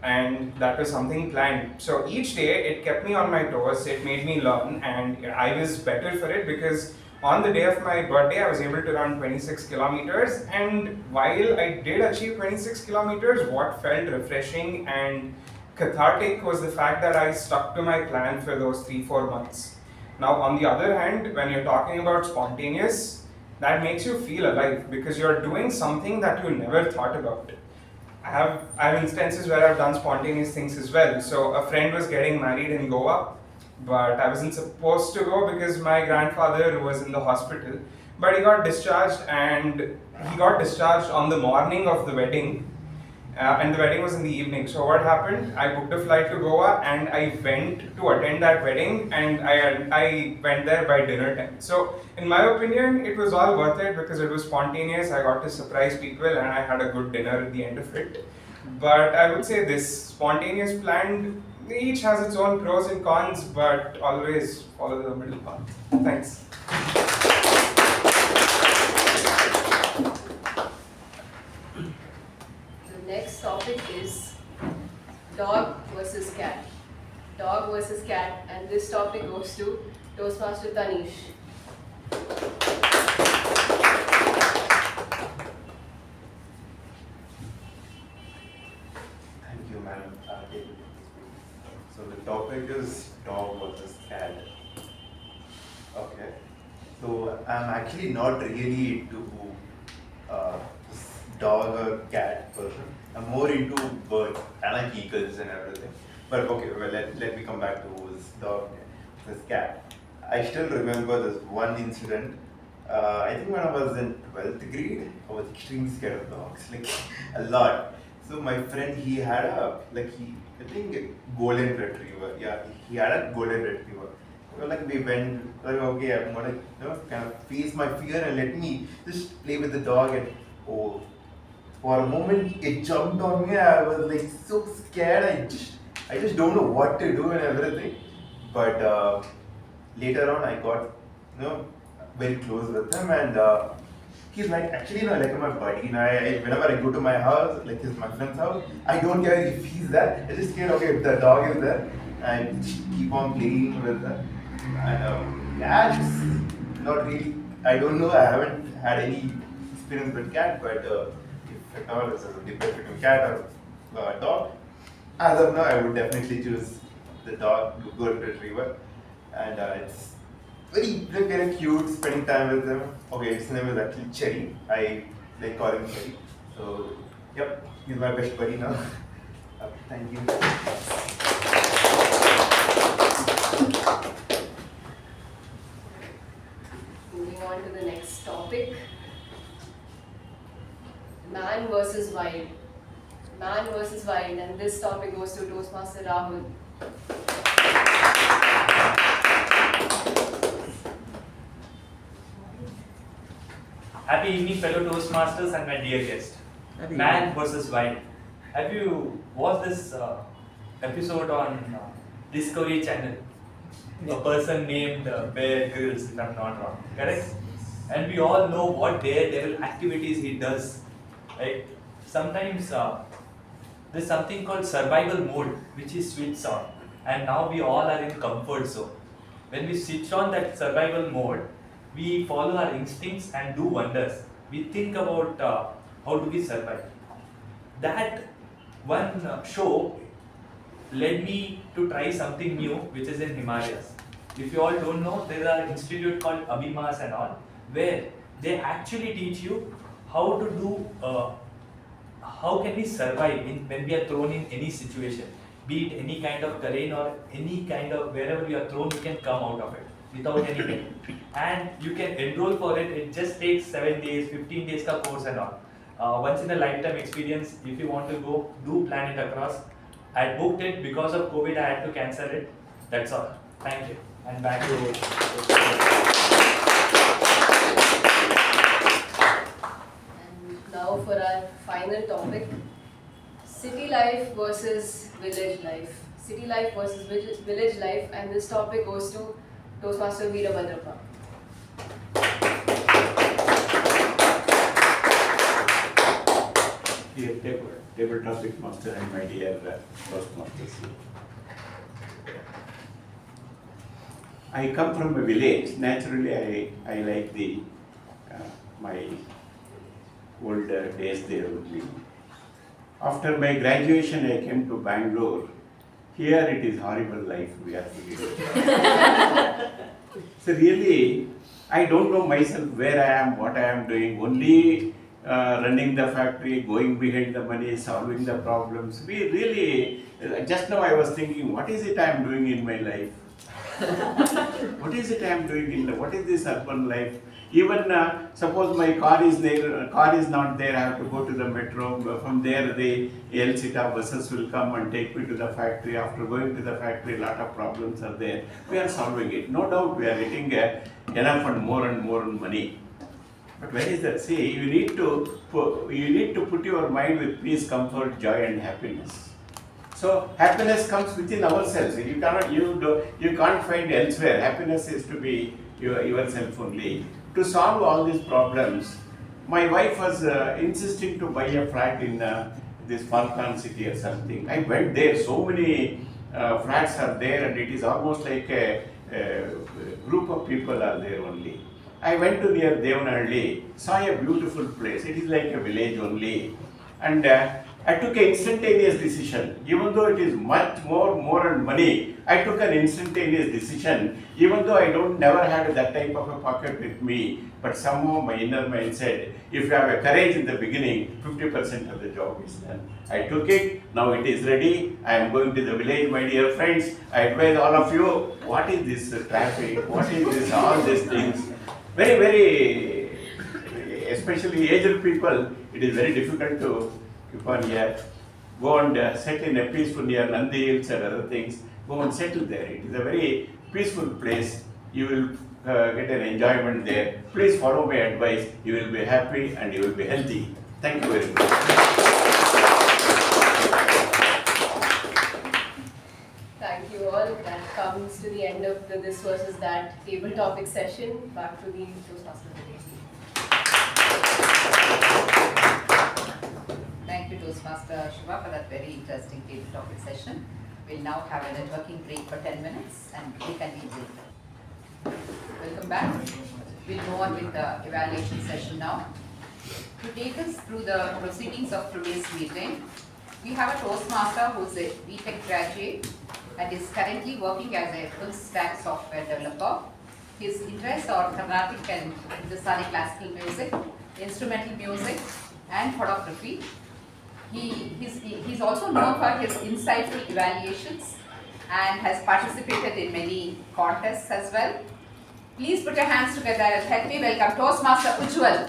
And that was something planned. So each day, it kept me on my toes, it made me learn, and I was better for it because on the day of my birthday, I was able to run 26 kilometers, and while I did achieve 26 kilometers, what felt refreshing and cathartic was the fact that I stuck to my plan for those 3-4 months. Now, on the other hand, when you're talking about spontaneous, that makes you feel alive because you're doing something that you never thought about. I have instances where I've done spontaneous things as well. So a friend was getting married in Goa, but I wasn't supposed to go because my grandfather was in the hospital. But he got discharged, and he got discharged on the morning of the wedding, and the wedding was in the evening. So what happened? I booked a flight to Goa, and I went to attend that wedding, and I went there by dinner time. So in my opinion, it was all worth it because it was spontaneous. I got to surprise people, and I had a good dinner at the end of it. But I would say this spontaneous planned, each has its own pros and cons, but always follow the middle path. Thanks. The next topic is dog versus cat. Dog versus cat, and this topic goes to Toastmaster Tanish. Thank you, madam. So the topic is dog versus cat. Okay. So I'm actually not really into dog or cat person. I'm more into birds. I like eagles and everything. But okay, well, let me come back to this dog versus cat. I still remember this one incident. I think when I was in 12th grade, I was extremely scared of dogs, like a lot. So my friend, he had I think golden retriever. Yeah, he had a golden retriever. So we went, okay, I'm gonna kind of face my fear and let me just play with the dog. And oh, for a moment it jumped on me. I was like so scared. I just don't know what to do and everything. But later on, I got very close with him, and he's like actually like my buddy. Whenever I go to my house, like my friend's house, I don't care if he's there. I just care, okay, if the dog is there, and just keep on playing with them. And cats, not really. I don't know. I haven't had any experience with cat, but if at all it's a debate between cat or dog, as of now, I would definitely choose the dog, the golden retriever, and it's very cute spending time with them. Okay, his name is actually Cherry. I like calling him Cherry. So, yep, he's my best buddy now. Thank you. Moving on to the next topic. Man versus wild. Man versus wild, and this topic goes to Toastmaster Rahul. Happy evening, fellow Toastmasters and my dear guest. Man versus Wild. Have you watched this episode on Discovery Channel? A person named Bear Grylls, if I'm not wrong, correct? And we all know what daredevil activities he does. Right? Sometimes there's something called survival mode, which is switched on, and now we all are in comfort zone. When we switch on that survival mode, we follow our instincts and do wonders. We think about how do we survive. That one show led me to try something new, which is in Himalayas. If you all don't know, there are institute called Abimas and all, where they actually teach you how to do, how can we survive when we are thrown in any situation, be it any kind of terrain or any kind of wherever we are thrown, you can come out of it without any pain. And you can enroll for it. It just takes 7 days, 15 days ka course and all. Once in a lifetime experience. If you want to go, do plan it across. I booked it because of COVID. I had to cancel it. That's all. Thank you. And back to. And now for our final topic, city life versus village life. City life versus village life, and this topic goes to Toastmaster Veerabadrappa. Dear table topic master and my dear Toastmasters. I come from a village. Naturally, I like the my old days there only. After my graduation, I came to Bangalore. Here it is horrible life we are living. So really, I don't know myself where I am, what I am doing. Only running the factory, going behind the money, solving the problems. We really, just now I was thinking, what is it I am doing in my life? What is it I am doing in life? What is this urban life? Even suppose my car is there, car is not there, I have to go to the metro. From there, the LCTA buses will come and take me to the factory. After going to the factory, a lot of problems are there. We are solving it. No doubt we are getting enough and more money. But where is that? See, you need to put your mind with peace, comfort, joy, and happiness. So happiness comes within ourselves. You can't find elsewhere. Happiness is to be yourself only. To solve all these problems, my wife was insisting to buy a flat in this Falcon city or something. I went there. So many flats are there, and it is almost like a group of people are there only. I went to near Devanalli, saw a beautiful place. It is like a village only, and I took an instantaneous decision. Even though it is much more and money, I took an instantaneous decision. Even though I never had that type of a pocket with me, but somehow my inner mind said, if you have a courage in the beginning, 50% of the job is done. I took it. Now it is ready. I am going to the village, my dear friends. I advise all of you. What is this traffic? What is this? All these things. Very, especially aged people, it is very difficult to keep on here. Go and settle in a peaceful near Nandi Hills and other things. Go and settle there. It is a very peaceful place. You will get an enjoyment there. Please follow my advice. You will be happy and you will be healthy. Thank you very much. Thank you all. That comes to the end of the this versus that table topic session. Back to the Toastmasters. Thank you, Toastmaster Shuba, for that very interesting table topic session. We'll now have a networking break for 10 minutes and reconvene later. Welcome back. We'll move on with the evaluation session now. To take us through the proceedings of today's meeting, we have a Toastmaster who's a BTech graduate and is currently working as a full-stack software developer. His interests are Carnatic and Hindustani classical music, instrumental music, and photography. He's also known for his insightful evaluations and has participated in many contests as well. Please put your hands together and help me welcome Toastmaster Ujwal.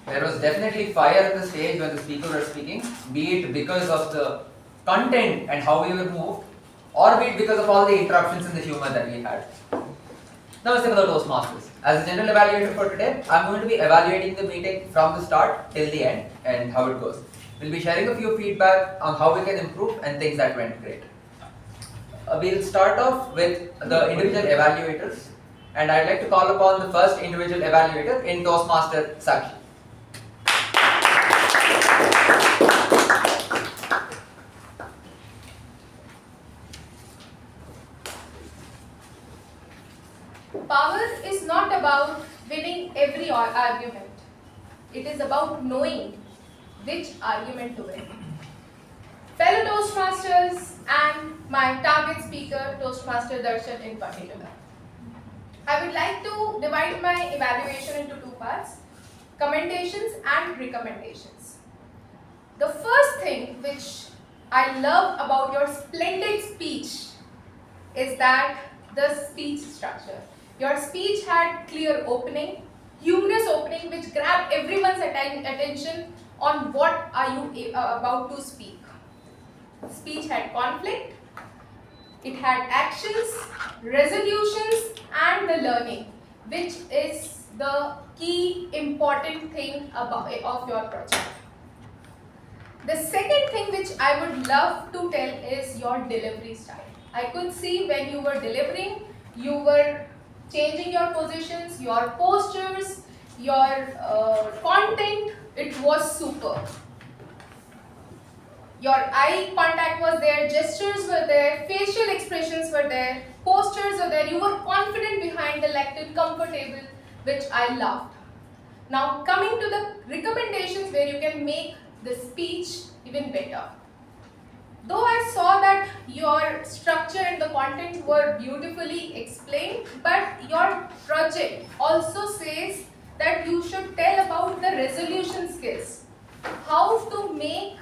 There was definitely fire at the stage when the speaker was speaking, be it because of the content and how we were moved, or be it because of all the interruptions and the humor that we had. Now let's take about Toastmasters. As a general evaluator for today, I'm going to be evaluating the meeting from the start till the end and how it goes. We'll be sharing a few feedback on how we can improve and things that went great. We'll start off with the individual evaluators, and I'd like to call upon the first individual evaluator in Toastmaster Sakshi. Power is not about winning every argument. It is about knowing which argument to win. Fellow Toastmasters and my target speaker, Toastmaster Darshan in particular. I would like to divide my evaluation into two parts, commendations and recommendations. The first thing which I love about your splendid speech is that the speech structure. Your speech had clear opening, humorous opening which grabbed everyone's attention on what are you about to speak. Speech had conflict, it had actions, resolutions and the learning, which is the key important thing of your project. The second thing which I would love to tell is your delivery style. I could see when you were delivering, you were changing your positions, your postures, your content, it was superb. Your eye contact was there, gestures were there, facial expressions were there, postures were there, you were confident behind the lectern, comfortable, which I loved. Now coming to the recommendations where you can make the speech even better. Though I saw that your structure and the content were beautifully explained, but your project also says that you should tell about the resolution skills. How to make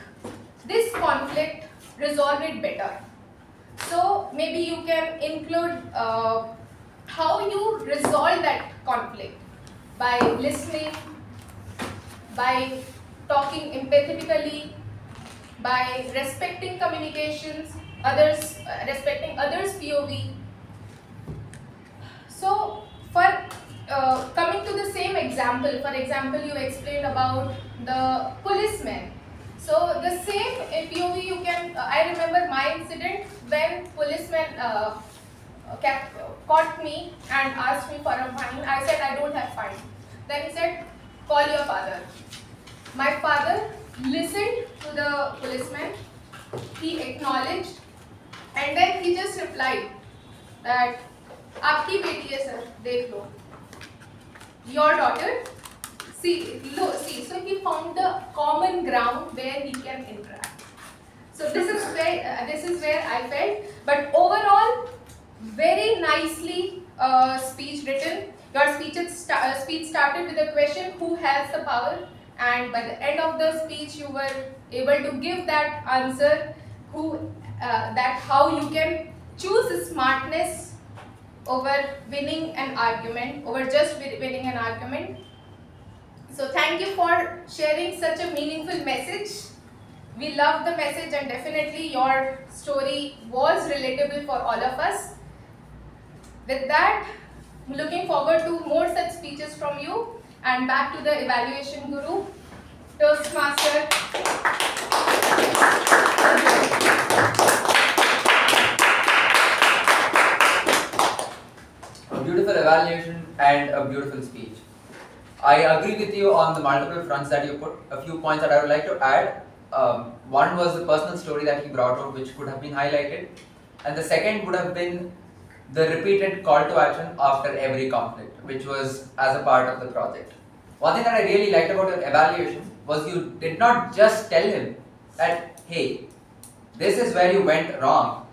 this conflict, resolve it better. So maybe you can include how you resolve that conflict by listening, by talking empathetically, by respecting communications, respecting others' POV. So for coming to the same example, for example, you explained about the policeman. So the same POV you can, I remember my incident when policeman caught me and asked me for a fine. I said I don't have fine. Then he said, call your father. My father listened to the policeman, he acknowledged and then he just replied that Aapki beti hai sir, dekh lo. Your daughter, see, so he found the common ground where he can interact. So this is where I felt, but overall, very nicely speech written. Your speech started with a question, who has the power? And by the end of the speech, you were able to give that answer, that how you can choose smartness over winning an argument, over just winning an argument. So thank you for sharing such a meaningful message. We love the message and definitely your story was relatable for all of us. With that, I'm looking forward to more such speeches from you. And back to the evaluation guru, Toastmaster. A beautiful evaluation and a beautiful speech. I agree with you on the multiple fronts that you put. A few points that I would like to add. One was the personal story that he brought out, which could have been highlighted. And the second would have been the repeated call to action after every conflict, which was as a part of the project. One thing that I really liked about your evaluation was you did not just tell him that, hey, this is where you went wrong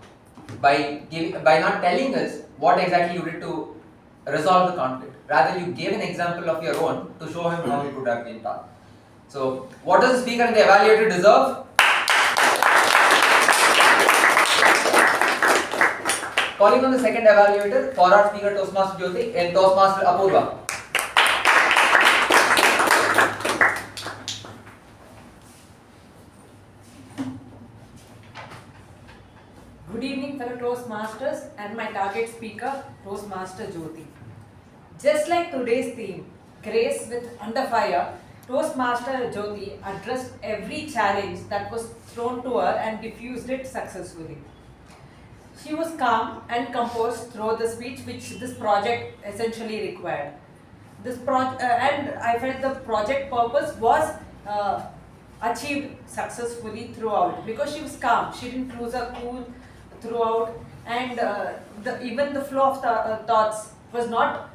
by not telling us what exactly you did to resolve the conflict. Rather, you gave an example of your own to show him how it would have been done. So, what does the speaker and the evaluator deserve? Calling on the second evaluator, for our speaker Toastmaster Jyothi and Toastmaster Apoorva. Good evening, fellow Toastmasters and my target speaker, Toastmaster Jyothi. Just like today's theme, Grace with Under Fire, Toastmaster Jyothi addressed every challenge that was thrown to her and diffused it successfully. She was calm and composed throughout the speech, which this project essentially required. And I felt the project purpose was achieved successfully throughout because she was calm. She didn't lose her cool throughout, and even the flow of thoughts was not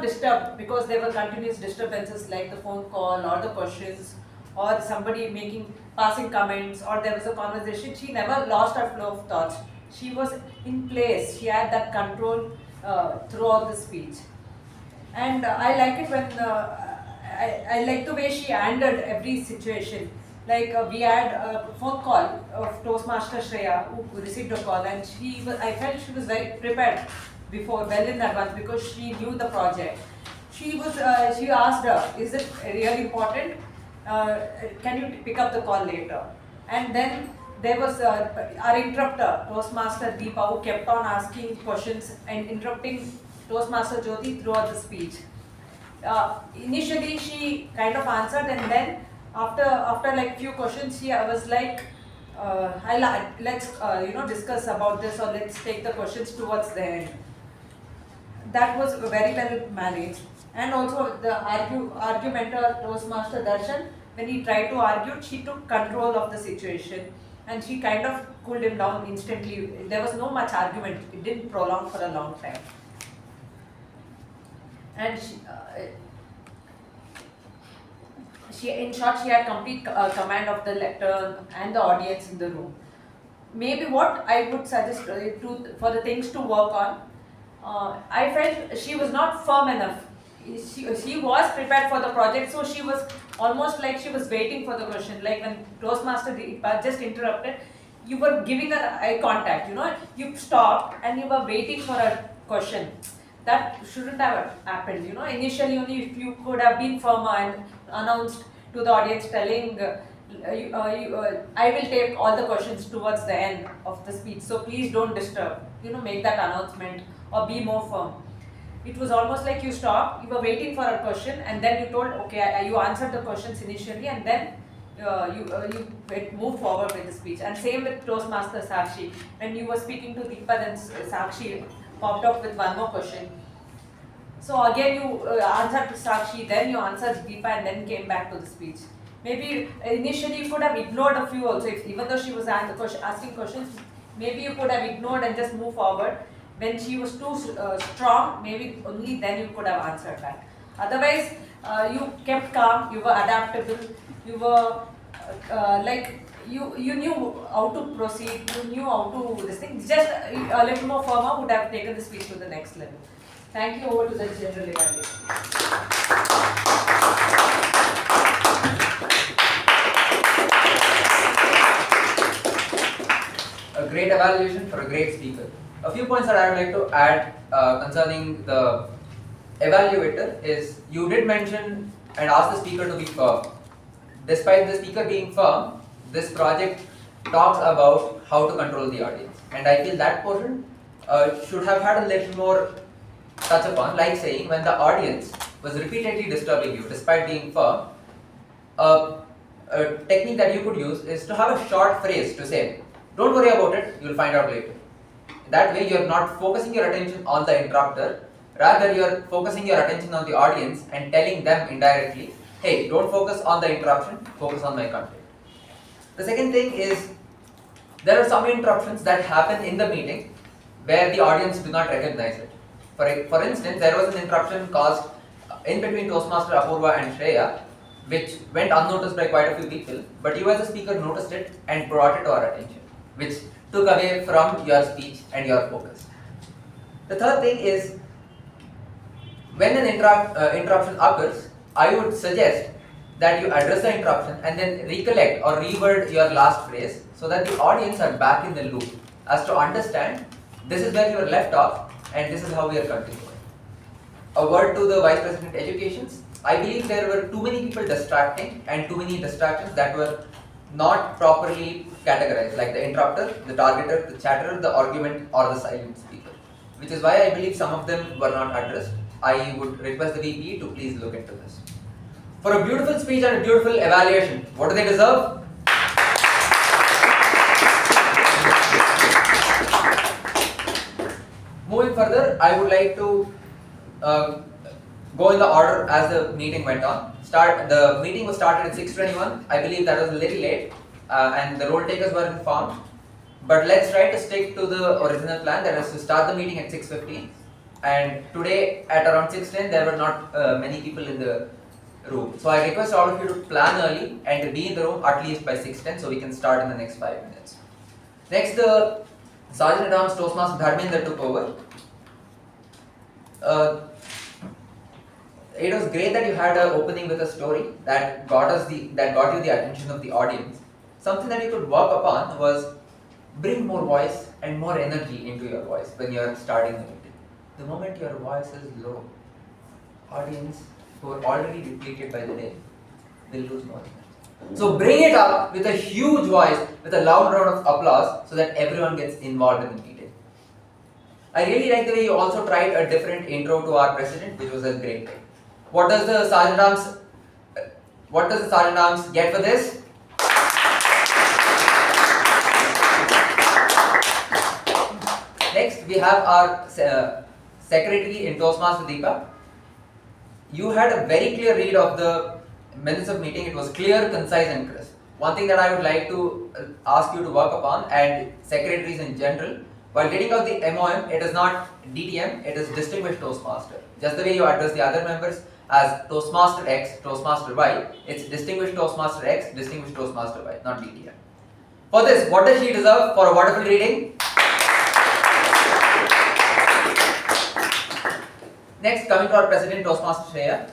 disturbed because there were continuous disturbances like the phone call or the questions or somebody passing comments, or there was a conversation, she never lost her flow of thoughts. She was in place. She had that control throughout the speech. And I like it when I like the way she handled every situation. Like we had a phone call of Toastmaster Shreya, who received a call, and I felt she was very prepared before, well in advance, because she knew the project. She asked her, is it really important? Can you pick up the call later? And then there was our interrupter, Toastmaster Deepa, who kept on asking questions and interrupting Toastmaster Jyothi throughout the speech. Initially, she kind of answered, and then after like few questions, I was like, let's discuss about this, or let's take the questions towards the end. That was very well managed. And also the argumenter Toastmaster Darshan, when he tried to argue, she took control of the situation, and she kind of cooled him down instantly. There was no much argument. It didn't prolong for a long time. And in short, she had complete command of the lectern and the audience in the room. Maybe what I would suggest for the things to work on, I felt she was not firm enough. She was prepared for the project, so she was almost like she was waiting for the question. Like when Toastmaster Deepa just interrupted, you were giving her eye contact, you stopped and you were waiting for a question. That shouldn't have happened, Initially, only if you could have been firmer and announced to the audience, telling, I will take all the questions towards the end of the speech, so please don't disturb. Make that announcement or be more firm. It was almost like you stopped, you were waiting for a question, and then you told, okay, you answered the questions initially, and then you moved forward with the speech. And same with Toastmaster Sakshi. When you were speaking to Deepa, then Sakshi popped up with one more question. So again you answered to Sakshi, then you answered Deepa, and then came back to the speech. Maybe initially you could have ignored a few also, even though she was asking questions, maybe you could have ignored and just moved forward. When she was too strong, maybe only then you could have answered back. Otherwise, you kept calm, you were adaptable, you were you knew how to proceed, you knew how to this thing. Just a little more firmer would have taken the speech to the next level. Thank you. Over to the general evaluation. A great evaluation for a great speaker. A few points that I would like to add concerning the evaluator is, you did mention and ask the speaker to be firm. Despite the speaker being firm, this project talks about how to control the audience, and I feel that portion should have had a little more touch upon, like saying when the audience was repeatedly disturbing you despite being firm, a technique that you could use is to have a short phrase to say, don't worry about it, you'll find out later. That way you're not focusing your attention on the interrupter, rather you're focusing your attention on the audience and telling them indirectly, hey, don't focus on the interruption, focus on my content. The second thing is, there are some interruptions that happen in the meeting where the audience do not recognize it. For instance, there was an interruption caused in between Toastmaster Apoorva and Shreya, which went unnoticed by quite a few people, but you as a speaker noticed it and brought it to our attention, which took away from your speech and your focus. The third thing is, when an interruption occurs, I would suggest that you address the interruption and then recollect or reword your last phrase so that the audience are back in the loop as to understand this is where you were left off and this is how we are continuing. A word to the Vice President Educations. I believe there were too many people distracting and too many distractions that were not properly categorized, like the interrupter, the targeter, the chatterer, the argument, or the silent speaker, which is why I believe some of them were not addressed. I would request the VP to please look into this. For a beautiful speech and a beautiful evaluation, what do they deserve? Moving further, I would like to go in the order as the meeting went on. The meeting was started at 6:21. I believe that was a little late, and the role takers were informed. But let's try to stick to the original plan, that is to start the meeting at 6:15. And today at around 6:10, there were not many people in the room. So I request all of you to plan early and be in the room at least by 6:10 so we can start in the next 5 minutes. Next, the Sergeant at Arms Toastmaster Dharmendar took over. It was great that you had an opening with a story that got you the attention of the audience. Something that you could work upon was bring more voice and more energy into your voice when you are starting the meeting. The moment your voice is low, audience who are already depleted by the day will lose more energy. So bring it up with a huge voice, with a loud round of applause so that everyone gets involved in the meeting. I really like the way you also tried a different intro to our president, which was a great thing. What does the Sergeant at Arms get for this? Next, we have our secretary in Toastmasters, Deepa. You had a very clear read of the minutes of meeting. It was clear, concise and crisp. One thing that I would like to ask you to work upon, and secretaries in general, while reading out the MOM, it is not DTM, it is Distinguished Toastmaster. Just the way you address the other members as Toastmaster X, Toastmaster Y, it's Distinguished Toastmaster X, Distinguished Toastmaster Y, not DTM. For this, what does she deserve for a wonderful reading? Next, coming to our President, Toastmaster Shreya.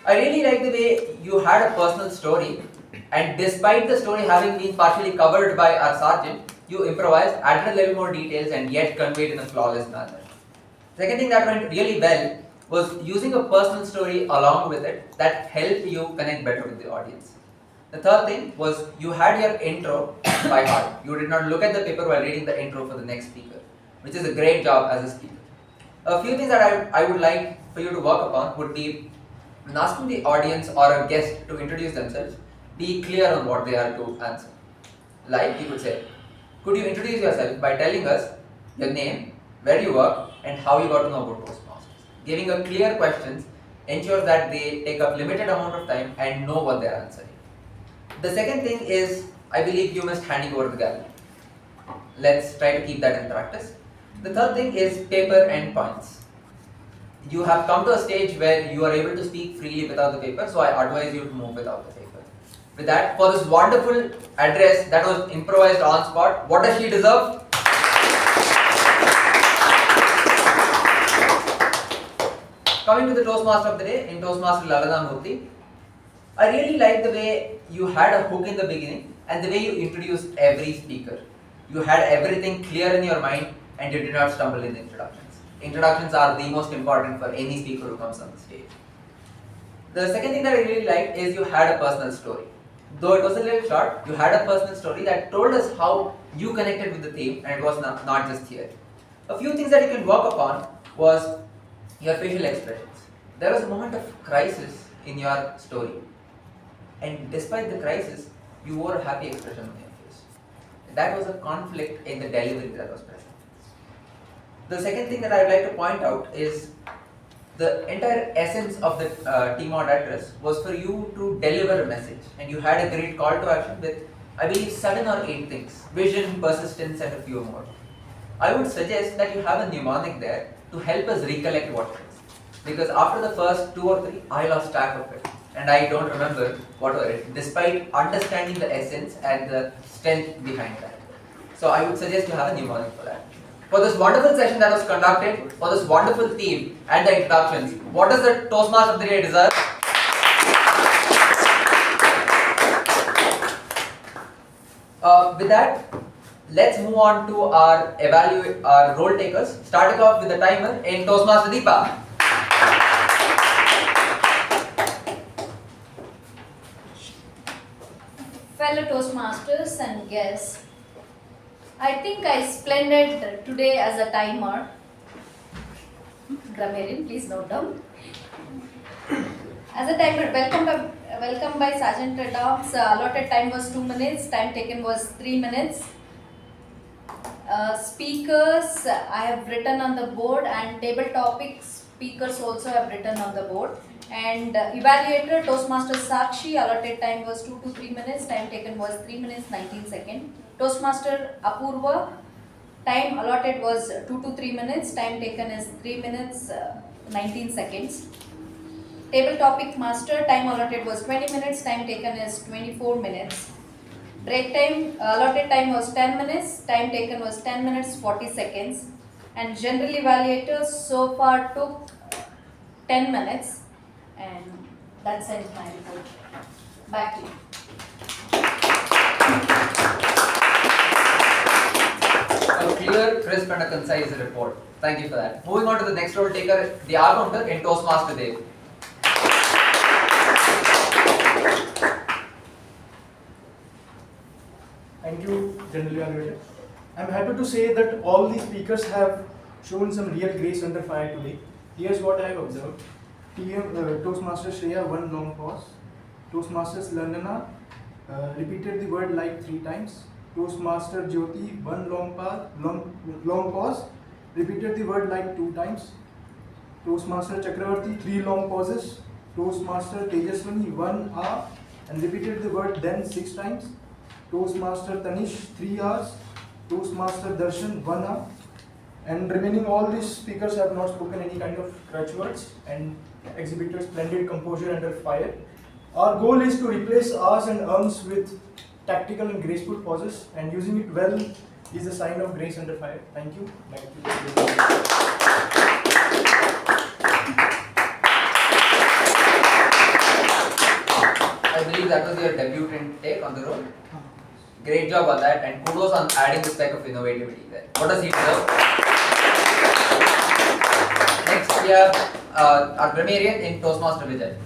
I really like the way you had a personal story, and despite the story having been partially covered by our sergeant, you improvised, added a little more details, and yet conveyed in a flawless manner. Second thing that went really well was using a personal story along with it that helped you connect better with the audience. The third thing was you had your intro by heart. You did not look at the paper while reading the intro for the next speaker, which is a great job as a speaker. A few things that I would like for you to work upon would be when asking the audience or a guest to introduce themselves, be clear on what they are to answer. Like you could say, could you introduce yourself by telling us your name, where you work, and how you got to know about Toastmasters? Giving a clear questions ensures that they take up limited amount of time and know what they are answering. The second thing is, I believe you must hand over the gallery. Let's try to keep that in practice. The third thing is paper and points. You have come to a stage where you are able to speak freely without the paper, so I advise you to move without the paper. With that, for this wonderful address that was improvised on spot, what does she deserve? Coming to the Toastmaster of the day, in Toastmaster Lalana, I really like the way you had a hook in the beginning and the way you introduced every speaker. You had everything clear in your mind and you did not stumble in the introductions. Introductions are the most important for any speaker who comes on the stage. The second thing that I really liked is you had a personal story. Though it was a little short, you had a personal story that told us how you connected with the theme, and it was not just here. A few things that you can work upon was your facial expressions. There was a moment of crisis in your story, and despite the crisis, you wore a happy expression on your face. That was a conflict in the delivery that was present. The second thing that I would like to point out is the entire essence of the TMOD address was for you to deliver a message, and you had a great call to action with, I believe, 7 or 8 things: vision, persistence, and a few more. I would suggest that you have a mnemonic there to help us recollect what it is, because after the first 2 or 3, I lost track of it, and I don't remember what was it, despite understanding the essence and the strength behind that. So I would suggest you have a mnemonic for that. For this wonderful session that was conducted, for this wonderful theme and the introductions, what does the Toastmaster of the day deserve? With that, let's move on to our role takers, starting off with the timer in Toastmaster Deepa. Fellow Toastmasters and guests, I think I splendid today as a timer. Grammarian, please note down. As a timer, welcome by Sergeant at Arms. Allotted time was 2 minutes. Time taken was 3 minutes. Speakers, I have written on the board, and table topics speakers also have written on the board. And evaluator, Toastmaster Sakshi, allotted time was 2 to 3 minutes. Time taken was 3 minutes 19 seconds. Toastmaster Apoorva, time allotted was 2 to 3 minutes. Time taken is 3 minutes 19 seconds. Table topic master, time allotted was 20 minutes, time taken is 24 minutes. Break time, allotted time was 10 minutes, time taken was 10 minutes 40 seconds. And general evaluators so far took 10 minutes. And that's it, my report. Back to you. A clear, crisp and a concise report. Thank you for that. Moving on to the next role taker, the R-counter in Toastmaster Deva. Thank you, General Evaluator. I'm happy to say that all the speakers have shown some real grace under fire today. Here's what I have observed. Toastmaster Shreya, one long pause. Toastmasters Lalana repeated the word like 3 times. Toastmaster Jyothi, one long pause, repeated the word like 2 times. Toastmaster Chakravarthy, 3 long pauses. Toastmaster Tejaswini, 1 hour, and repeated the word then 6 times. Toastmaster Tanish, 3 hours. Toastmaster Darshan, 1 hour. And remaining all these speakers have not spoken any kind of crutch words and exhibited splendid composure under fire. Our goal is to replace hours and ums with tactical and graceful pauses, and using it well is a sign of grace under fire. Thank you. Back to you. I believe that was your debutant take on the role. Great job on that, and kudos on adding the speck of innovativity there. What does he deserve? Next, we have our Grammarian in Toastmaster Vijay.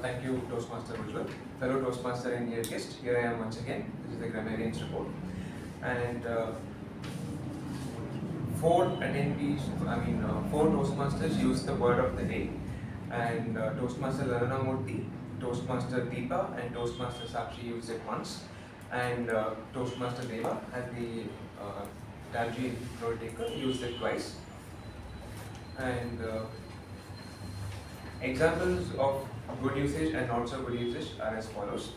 Thank you, Toastmaster Ujwal. Fellow Toastmaster and dear guest, here I am once again. This is the Grammarian's report. And 4 attendees, four Toastmasters used the word of the day. And Toastmaster Lalana, Toastmaster Deepa, and Toastmaster Sakshi used it once. And Toastmaster Deva, as the TAPG role taker, used it twice. And examples of good usage and not so good usage are as follows.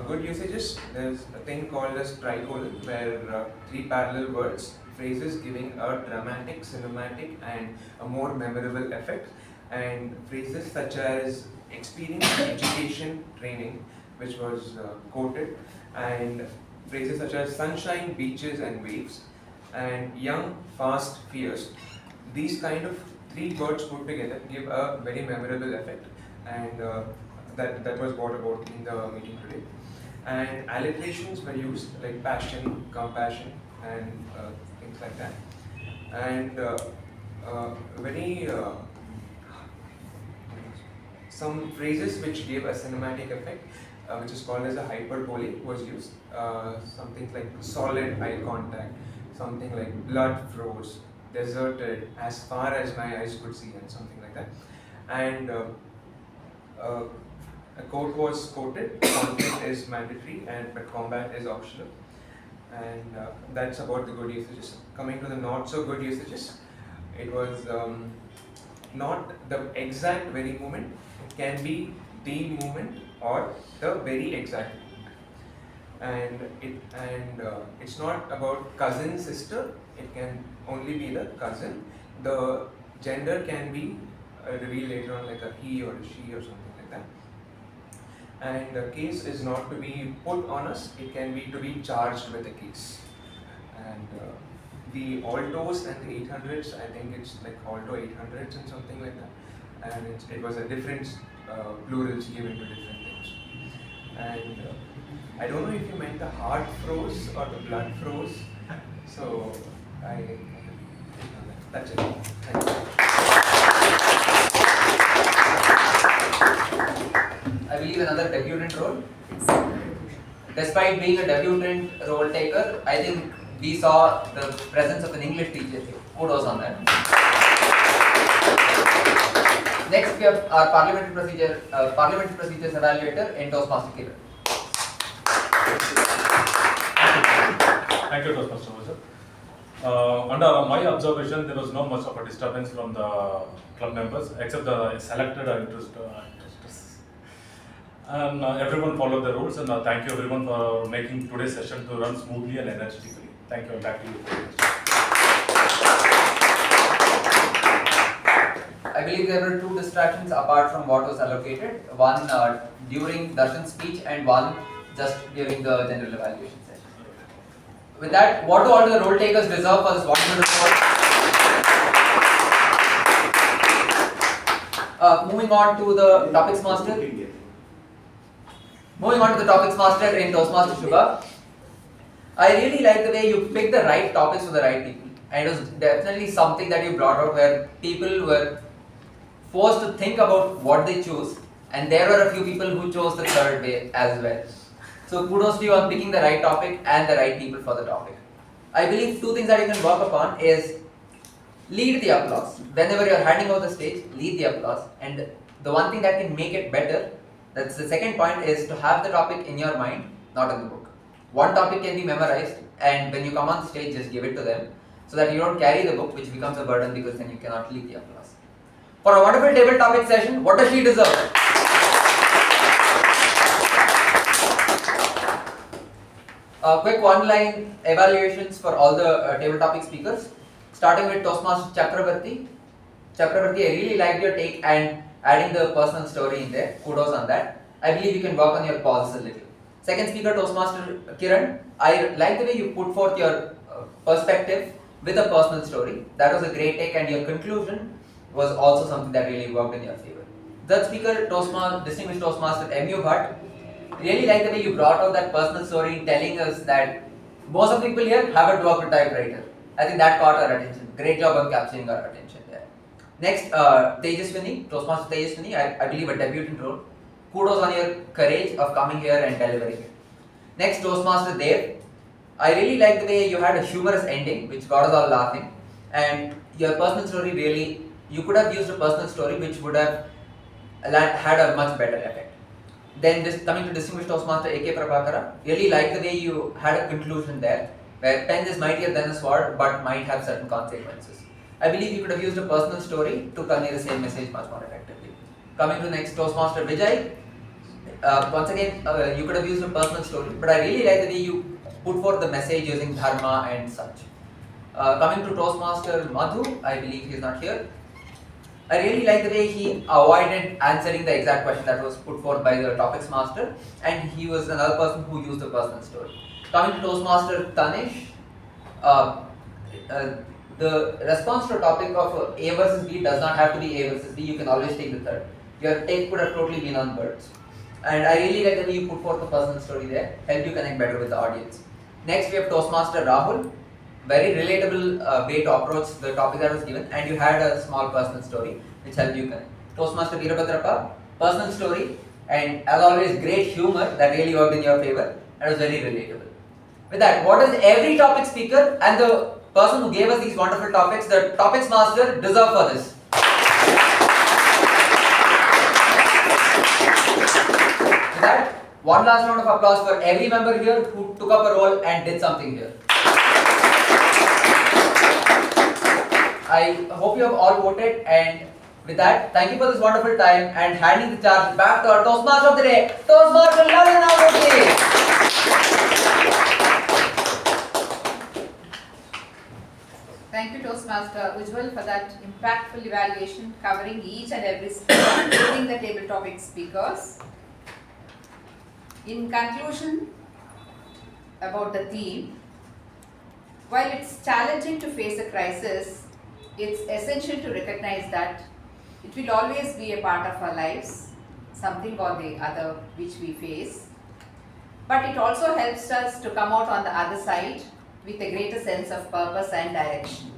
Good usages, there's a thing called as tricolon, where 3 parallel words, phrases giving a dramatic, cinematic and a more memorable effect, and phrases such as experience, education, training, which was quoted, and phrases such as sunshine, beaches and waves, and young, fast, fierce. These kind of 3 words put together give a very memorable effect, and that was brought about in the meeting today. And alliterations were used like passion, compassion, and things like that. And some phrases which gave a cinematic effect, which is called as a hyperbole, was used. Something like solid eye contact, something like blood froze, deserted, as far as my eyes could see, and something like that. And a quote was quoted, conflict is mandatory but combat is optional. And that's about the good usages. Coming to the not so good usages, it was not the exact very moment, it can be the moment or the very exact moment. And it's not about cousin, sister, it can only be the cousin. The gender can be revealed later on, like a he or a she or something like that. And the case is not to be put on us, it can be to be charged with a case. And the altos and the 800s, I think it's like alto 800s and something like that. And it was a different plurals given to different things. And I don't know if you meant the heart froze or the blood froze. So that's it. Thank you. I believe another debutant role. Despite being a debutant role taker, I think we saw the presence of an English teacher here. Kudos on that. Next, we have our parliamentary procedures evaluator in Toastmaster Kiran. Thank you, Toastmaster. Under my observation, there was not much of a disturbance from the club members, except the selected interest. And everyone followed the rules, and thank you everyone for making today's session to run smoothly and energetically. Thank you, and back to you. I believe there were 2 distractions apart from what was allocated. One during Darshan's speech and one just during the general evaluation session. With that, what do all the role takers deserve for this wonderful report? Moving on to the topics master. Moving on to the topics master in Toastmasters Shuba. I really like the way you picked the right topics for the right people. And it was definitely something that you brought out where people were forced to think about what they choose, and there were a few people who chose the third way as well. So kudos to you on picking the right topic and the right people for the topic. I believe 2 things that you can work upon is lead the applause. Whenever you are handing over the stage, lead the applause. And the one thing that can make it better, that's the second point, is to have the topic in your mind, not in the book. One topic can be memorized, and when you come on stage, just give it to them, so that you don't carry the book, which becomes a burden because then you cannot lead the applause. For a wonderful table topic session, what does she deserve? Quick one-line evaluations for all the table topic speakers. Starting with Toastmaster Chakravarthy. Chakravarthy, I really liked your take and adding the personal story in there. Kudos on that. I believe you can work on your pauses a little. Second speaker, Toastmaster Kiran. I like the way you put forth your perspective with a personal story. That was a great take, and your conclusion was also something that really worked in your favor. Third speaker, distinguished Toastmaster MU Bhat. Really like the way you brought out that personal story, telling us that most of the people here haven't worked with typewriter. I think that caught our attention. Great job of capturing our attention there. Next, Tejaswini, Toastmaster Tejaswini, I believe a debutant role. Kudos on your courage of coming here and delivering it. Next, Toastmaster Deva. I really like the way you had a humorous ending, which got us all laughing. And your personal story really, you could have used a personal story which would have had a much better effect. Then coming to distinguished Toastmaster AK Prabhakara, really like the way you had a conclusion there, where pen is mightier than a sword but might have certain consequences. I believe you could have used a personal story to convey the same message much more effectively. Coming to next, Toastmaster Vijay, once again you could have used a personal story, but I really like the way you put forth the message using dharma and such. Coming to Toastmaster Madhu, I believe he is not here. I really like the way he avoided answering the exact question that was put forth by the topics master, and he was another person who used a personal story. Coming to Toastmaster Tanish, the response to a topic of A versus B does not have to be A versus B, you can always take the third. Your take could have totally been on birds. And I really like the way you put forth the personal story there, help you connect better with the audience. Next we have Toastmaster Rahul. Very relatable way to approach the topic that was given, and you had a small personal story which helped you connect. Toastmaster Veerabadrappa, personal story, and as always great humor that really worked in your favor and was very relatable. With that, what does every topic speaker and the person who gave us these wonderful topics, the topics master, deserve for this? With that, one last round of applause for every member here who took up a role and did something here. I hope you have all voted, and with that, thank you for this wonderful time and handing the charge back to our Toastmaster of the day, Toastmaster Lalana. Thank you, Toastmaster Ujwal, for that impactful evaluation covering each and every speaker, including the table topic speakers. In conclusion, about the theme, while it's challenging to face a crisis, it's essential to recognize that it will always be a part of our lives, something or the other which we face. But it also helps us to come out on the other side with a greater sense of purpose and direction.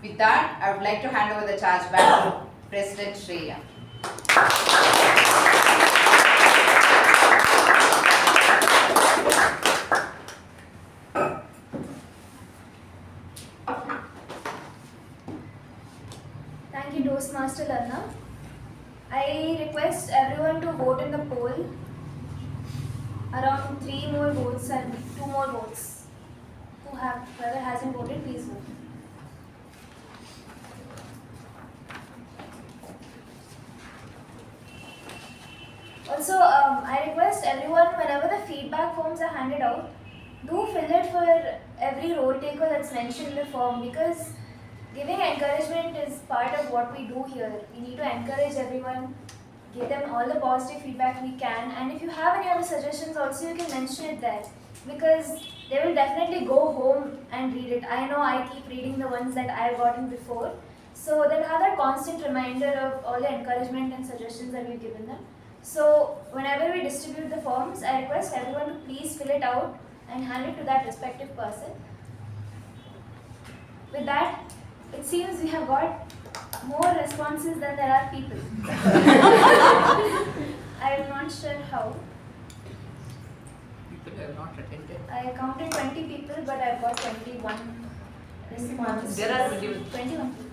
With that, I would like to hand over the charge back to President Shreya. Thank you, Toastmaster Lalana. I request everyone to vote in the poll. Around 3 more votes and 2 more votes. Whoever hasn't voted, please vote. Also, I request everyone, whenever the feedback forms are handed out, do fill it for every role taker that's mentioned in the form, because giving encouragement is part of what we do here. We need to encourage everyone, give them all the positive feedback we can, and if you have any other suggestions also, you can mention it there, because they will definitely go home and read it. I know I keep reading the ones that I've gotten before, so they'll have that constant reminder of all the encouragement and suggestions that we've given them. So whenever we distribute the forms, I request everyone to please fill it out and hand it to that respective person. With that, it seems we have got more responses than there are people. I am not sure how. People have not attended. I counted 20 people, but I've got 21 responses. There are 21. 21 people.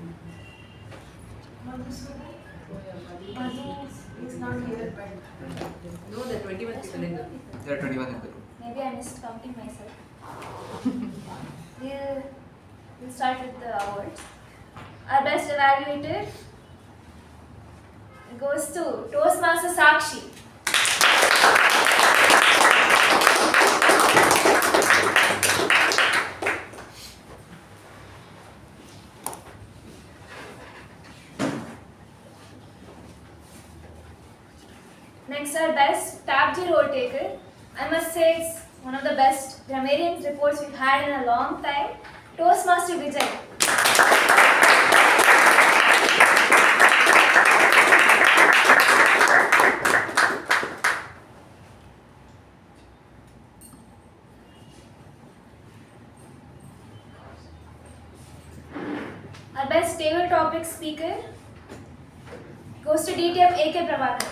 Madhusudan? Madhu is not here. No, there are 21 people in the room. There are 21 in the room. Maybe I missed counting myself. We'll start with the awards. Our best evaluator goes to Toastmaster Sakshi. Next, our best TAPG role taker. I must say it's one of the best Grammarian reports we've had in a long time. Toastmaster Vijay. Our best table topic speaker goes to DTM AK Prabhakara.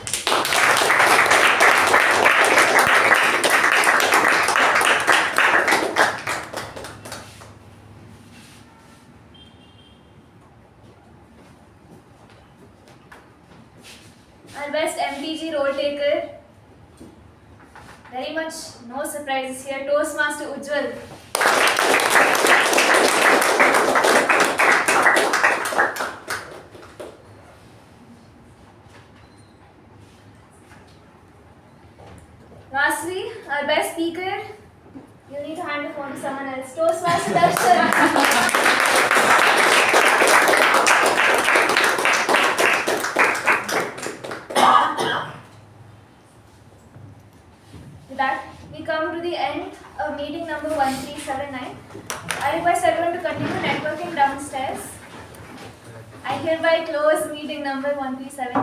Our best MPG role taker, very much no surprises here, Toastmaster Ujwal. Lastly, our best speaker, you need to hand the phone to someone else, Toastmaster Darshan. With that, we come to the end of meeting number 1379. I request everyone to continue networking downstairs. I hereby close meeting number 1379.